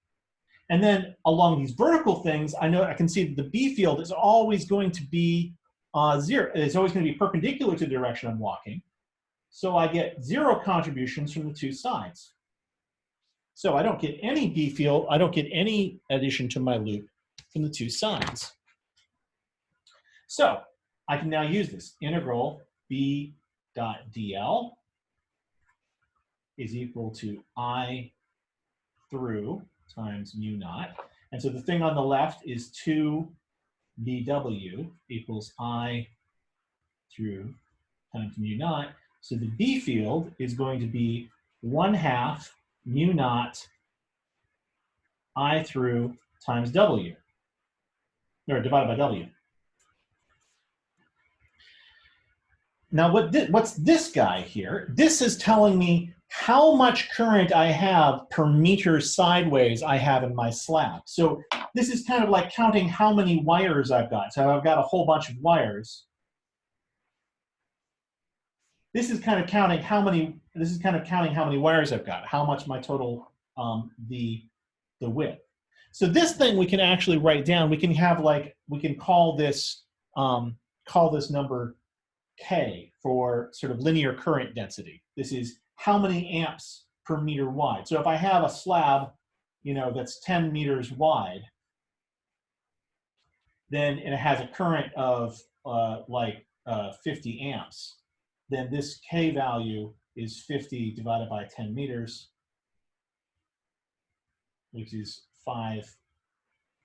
And then along these vertical things, I know I can see that the b field is always going to be 0. It's always going to be perpendicular to the direction I'm walking. So I get 0 contributions from the two sides. So I don't get any b field, I don't get any addition to my loop from the two sides. So I can now use this. Integral b dot dl is equal to I through times mu naught. And so the thing on the left is 2 bw equals I through times mu naught. So the b field is going to be 1/2 mu naught I through times w, or divided by w. Now what's this guy here? This is telling me how much current I have per meter sideways I have in my slab. So this is kind of like counting how many wires I've got. So I've got a whole bunch of wires. This is kind of counting how many wires I've got, how much my total, the width. So this thing we can actually write down. We can have we can call this number K for sort of linear current density. This is how many amps per meter wide. So if I have a slab, that's 10 meters wide, then it has a current of 50 amps. Then this K value is 50 divided by 10 meters, which is 5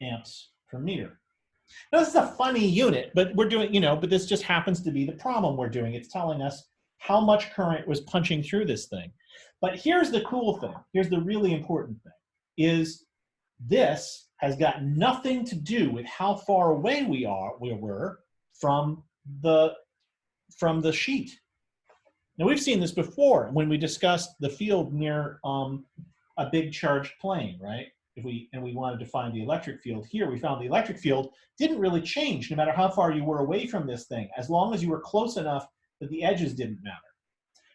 amps per meter. Now, this is a funny unit, but we're doing, but this just happens to be the problem we're doing. It's telling us how much current was punching through this thing. But here's the cool thing. Here's the really important thing, is this has got nothing to do with how far away we were from the sheet. Now, we've seen this before when we discussed the field near a big charged plane, right? And we wanted to find the electric field here, we found the electric field didn't really change no matter how far you were away from this thing, as long as you were close enough that the edges didn't matter.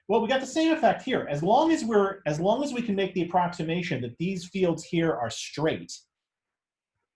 Well, we got the same effect here. As long as we can make the approximation that these fields here are straight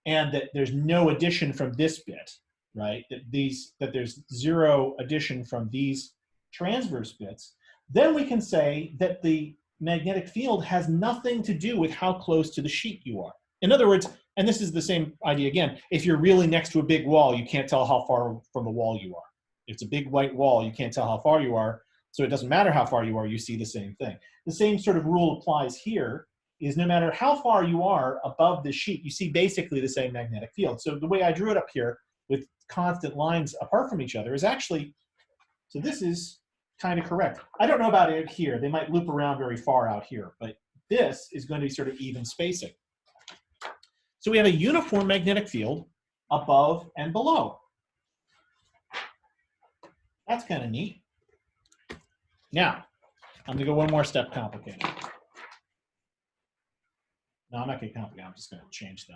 and that there's no addition from this bit, right? That there's 0 addition from these transverse bits, then we can say that the magnetic field has nothing to do with how close to the sheet you are. In other words, and this is the same idea again, if you're really next to a big wall, you can't tell how far from the wall you are. If it's a big white wall, you can't tell how far you are, so it doesn't matter how far you are, you see the same thing. The same sort of rule applies here, is no matter how far you are above the sheet, you see basically the same magnetic field. So the way I drew it up here with constant lines apart from each other is actually, so this is kind of correct. I don't know about it here. They might loop around very far out here, but this is going to be sort of even spacing. So we have a uniform magnetic field above and below. That's kind of neat. Now, I'm going to go one more step complicated. No, I'm not going to complicate. I'm just going to change the.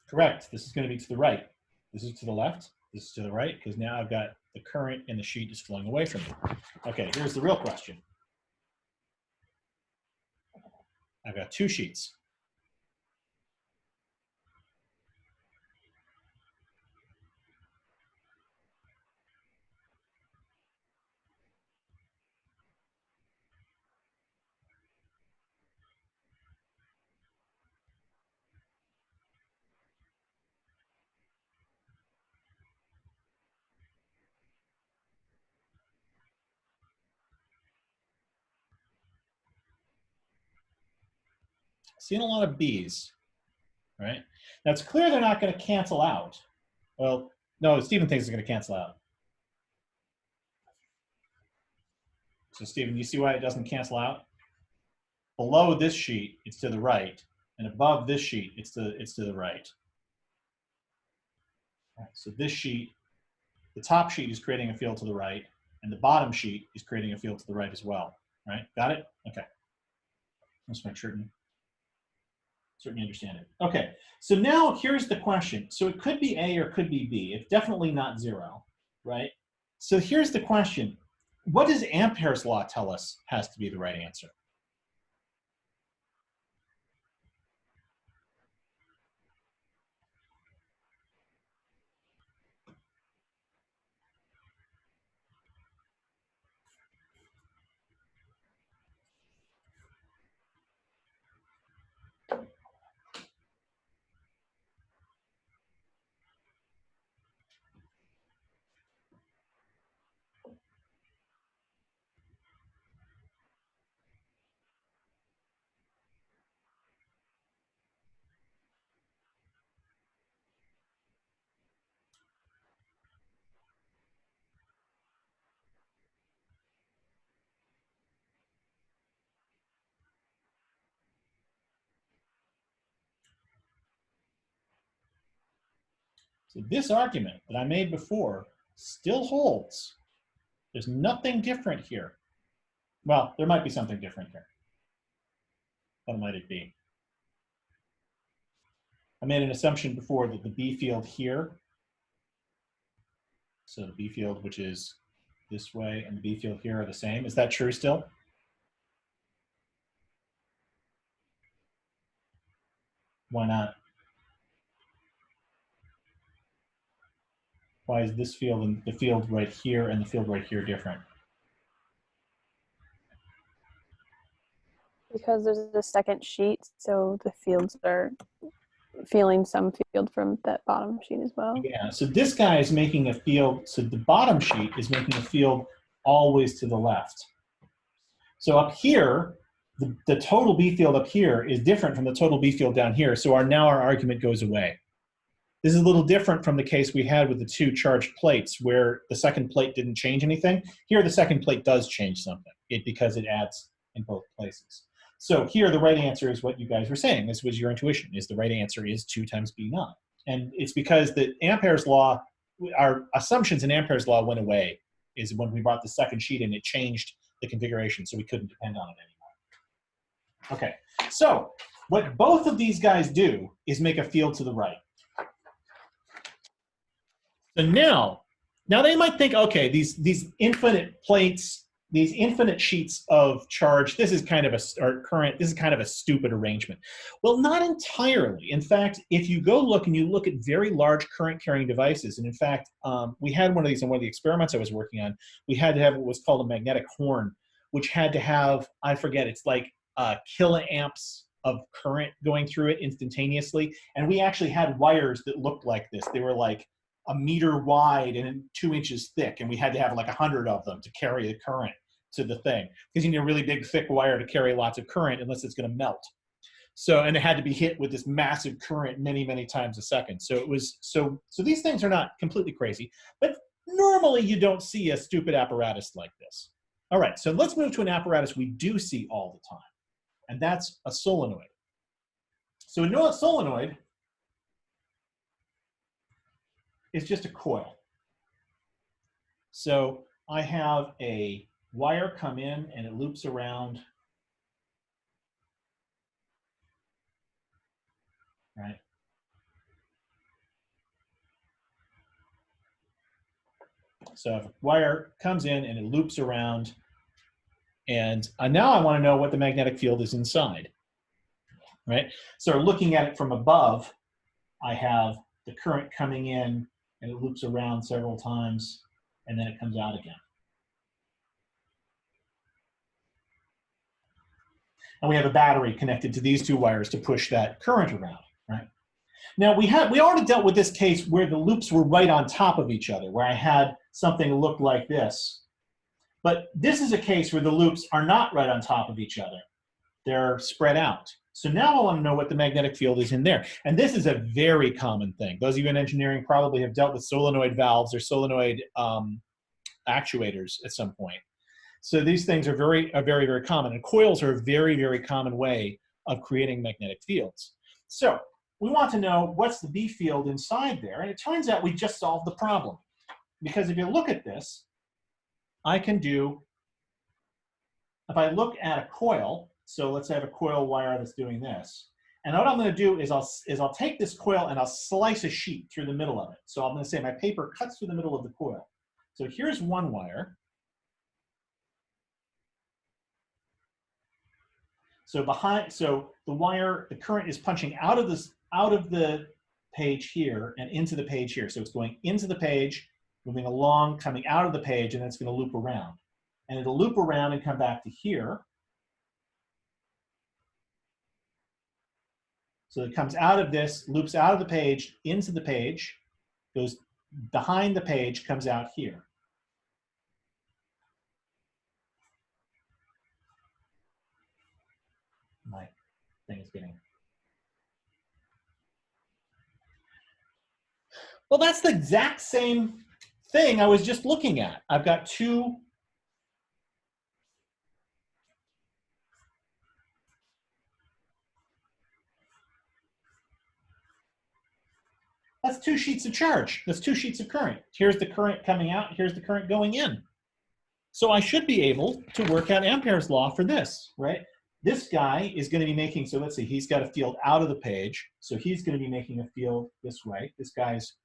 Correct. This is going to be to the right. This is to the left. This is to the right, because now I've got the current in the sheet is flowing away from me. Okay, here's the real question. I've got two sheets. Seeing a lot of B's, right? Now it's clear they're not going to cancel out. Well, no, Stephen thinks it's going to cancel out. So Stephen, you see why it doesn't cancel out? Below this sheet, it's to the right, and above this sheet, it's to the right. Right, so this sheet, the top sheet is creating a field to the right, and the bottom sheet is creating a field to the right as well. Right? Got it? Okay. Let's make certain you understand it. Okay. So now here's the question. So it could be A or it could be B. It's definitely not 0, right? So here's the question. What does Ampere's law tell us has to be the right answer? So this argument that I made before still holds. There's nothing different here. Well, there might be something different here. What might it be? I made an assumption before that the B field here, so the B field, which is this way, and the B field here are the same. Is that true still? Why not? Why is this field and the field right here and the field right here different? Because there's a second sheet, so the fields are feeling some field from that bottom sheet as well. Yeah, so this guy is making a field, so the bottom sheet is making a field always to the left. So up here, the total B field up here is different from the total B field down here, so now our argument goes away. This is a little different from the case we had with the two charged plates where the second plate didn't change anything. Here, the second plate does change something because it adds in both places. So here, the right answer is what you guys were saying. This was your intuition, is the right answer is 2 times B0. And it's because the Ampere's law, our assumptions in Ampere's law went away, is when we brought the second sheet in, it changed the configuration, so we couldn't depend on it anymore. Okay, so what both of these guys do is make a field to the right. So now they might think, okay, these infinite plates, these infinite sheets of charge, this is kind of a stupid arrangement. Well, not entirely. In fact, if you go look and you look at very large current carrying devices, and in fact, we had one of these in one of the experiments I was working on, we had to have what was called a magnetic horn, which had to have, I forget, it's like kiloamps of current going through it instantaneously. And we actually had wires that looked like this. They were like a meter wide and 2 inches thick, and we had to have like 100 of them to carry the current to the thing, because you need a really big thick wire to carry lots of current unless it's going to melt. So, and it had to be hit with this massive current many times a second. So it was so these things are not completely crazy, but normally you don't see a stupid apparatus like this. All right, so let's move to an apparatus we do see all the time, and that's a solenoid. So a solenoid is just a coil. So I have a wire come in and it loops around, right? So if a wire comes in and it loops around, and now I want to know what the magnetic field is inside, right? So looking at it from above, I have the current coming in and it loops around several times and then it comes out again. And we have a battery connected to these two wires to push that current around, right? Now we already dealt with this case where the loops were right on top of each other, where I had something look like this. But this is a case where the loops are not right on top of each other. They're spread out. So now I want to know what the magnetic field is in there. And this is a very common thing. Those of you in engineering probably have dealt with solenoid valves or solenoid actuators at some point. So these things are very, very common. And coils are a very, very common way of creating magnetic fields. So we want to know what's the B field inside there. And it turns out we just solved the problem. Because if you look at this, I can do, if I look at a coil, so let's have a coil wire that's doing this. And what I'm going to do is I'll take this coil and I'll slice a sheet through the middle of it. So I'm going to say my paper cuts through the middle of the coil. So here's one wire. So the wire, the current is punching out of the page here and into the page here. So it's going into the page, moving along, coming out of the page, and then it's going to loop around. And it'll loop around and come back to here. So it comes out of this, loops out of the page, into the page, goes behind the page, comes out here. My thing is getting... Well, that's the exact same thing I was just looking at. I've got two... That's two sheets of charge. That's two sheets of current. Here's the current coming out. Here's the current going in. So I should be able to work out Ampere's law for this, right? This guy is going to be making, so let's see, he's got a field out of the page. So he's going to be making a field this way. This guy's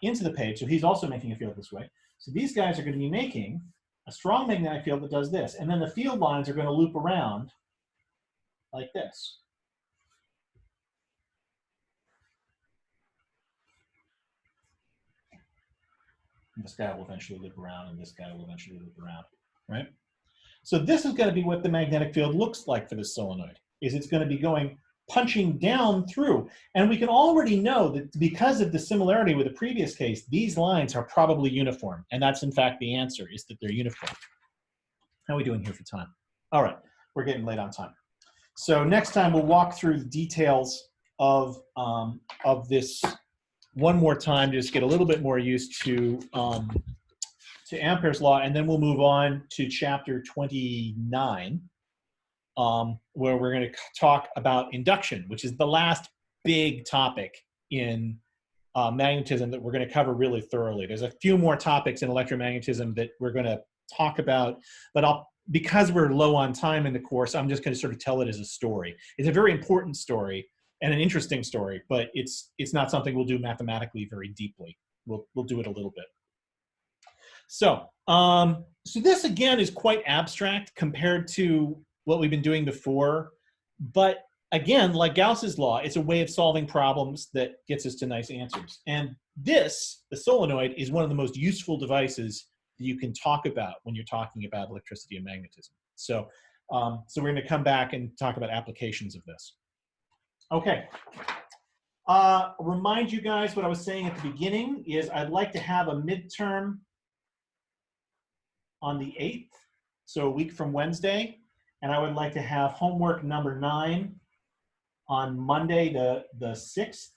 into the page, so he's also making a field this way. So these guys are going to be making a strong magnetic field that does this. And then the field lines are going to loop around like this. And this guy will eventually loop around, and this guy will eventually loop around, right? So this is going to be what the magnetic field looks like for this solenoid, is it's going to be going, punching down through. And we can already know that because of the similarity with the previous case, these lines are probably uniform. And that's in fact the answer, is that they're uniform. How are we doing here for time? All right, we're getting late on time. So next time we'll walk through the details of this one more time, to just get a little bit more used to Ampere's law, and then we'll move on to chapter 29, where we're going to talk about induction, which is the last big topic in magnetism that we're going to cover really thoroughly. There's a few more topics in electromagnetism that we're going to talk about, but because we're low on time in the course, I'm just going to sort of tell it as a story. It's a very important story and an interesting story, but it's not something we'll do mathematically very deeply. We'll do it a little bit. So, so this again is quite abstract compared to what we've been doing before, but again, like Gauss's law, it's a way of solving problems that gets us to nice answers. And this, the solenoid, is one of the most useful devices that you can talk about when you're talking about electricity and magnetism. So, so we're going to come back and talk about applications of this. Okay. Remind you guys what I was saying at the beginning is I'd like to have a midterm on the 8th, so a week from Wednesday, and I would like to have homework number 9 on Monday, the 6th.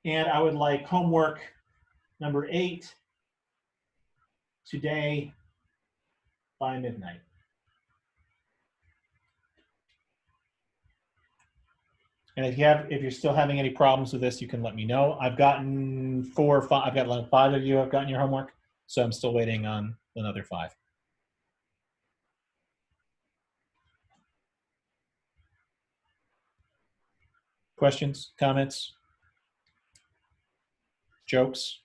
And I would like homework number 8 today by midnight. And if you're still having any problems with this, you can let me know. I've gotten 4 or 5. I've got like 5 of you have gotten your homework, so I'm still waiting on another 5. Questions, comments? jokes,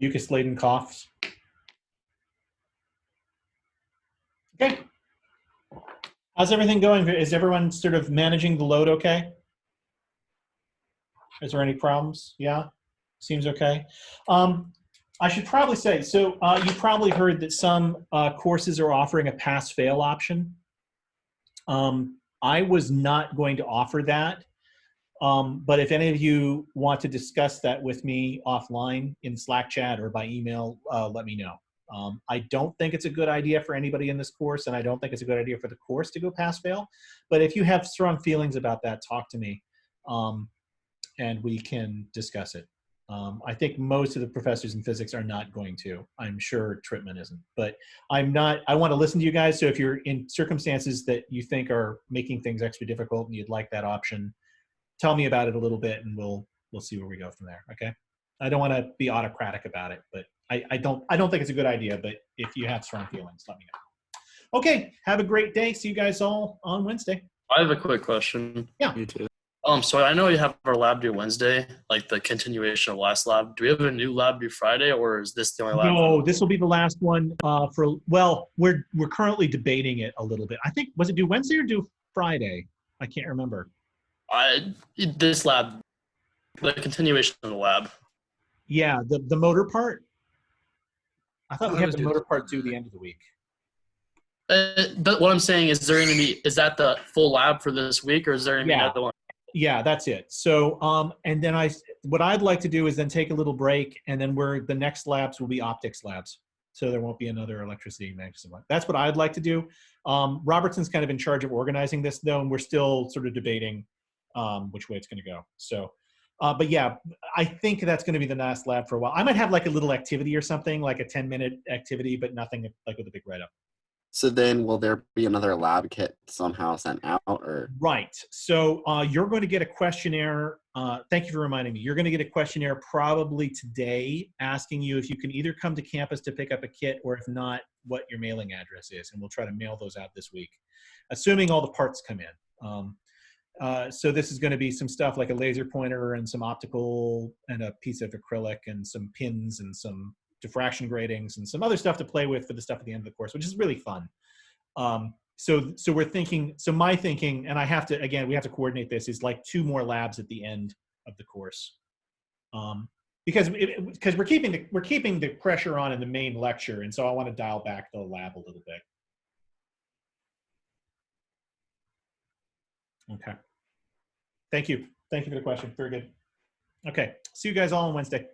mucus-laden coughs. Okay. How's everything going? Is everyone sort of managing the load okay? Is there any problems? Yeah? Seems okay. I should probably say, so you probably heard that some courses are offering a pass-fail option. I was not going to offer that, but if any of you want to discuss that with me offline in Slack chat or by email, let me know. I don't think it's a good idea for anybody in this course, and I don't think it's a good idea for the course to go pass-fail. But if you have strong feelings about that, talk to me, and we can discuss it. I think most of the professors in physics are not going to. I'm sure Trittman isn't, but I'm not. I want to listen to you guys. So if you're in circumstances that you think are making things extra difficult and you'd like that option, tell me about it a little bit, and we'll see where we go from there. Okay. I don't want to be autocratic about it, but I don't think it's a good idea. But if you have strong feelings, let me know. Okay. Have a great day. See you guys all on Wednesday. I have a quick question. Yeah. You too. So I know you have our lab due Wednesday, like the continuation of last lab. Do we have a new lab due Friday, or is this the only lab? No, this will be the last one we're currently debating it a little bit. I think, was it due Wednesday or due Friday? I can't remember. This lab, the continuation of the lab. Yeah, the motor part. I thought Oh, we it had was the due motor this part due Friday. the end of the week. But what I'm saying is is that the full lab for this week, or is there any other one? Yeah, that's it. So, and then what I'd like to do is then take a little break, and then the next labs will be optics labs. So there won't be another electricity magnetism lab. That's what I'd like to do. Robertson's kind of in charge of organizing this, though, and we're still sort of debating which way it's going to go. So, but yeah, I think that's going to be the last lab for a while. I might have like a little activity or something, like a 10-minute activity, but nothing like with a big write-up. So then will there be another lab kit somehow sent out, or? Right. So you're going to get a questionnaire. Thank you for reminding me. You're going to get a questionnaire probably today asking you if you can either come to campus to pick up a kit, or if not, what your mailing address is. And we'll try to mail those out this week, assuming all the parts come in. So this is going to be some stuff like a laser pointer and some optical and a piece of acrylic and some pins and some diffraction gratings and some other stuff to play with for the stuff at the end of the course, which is really fun. So we're thinking, so my thinking, and we have to coordinate this, is like 2 more labs at the end of the course. Because we're keeping the pressure on in the main lecture. And so I want to dial back the lab a little bit. Okay. Thank you. Thank you for the question. Very good. Okay. See you guys all on Wednesday.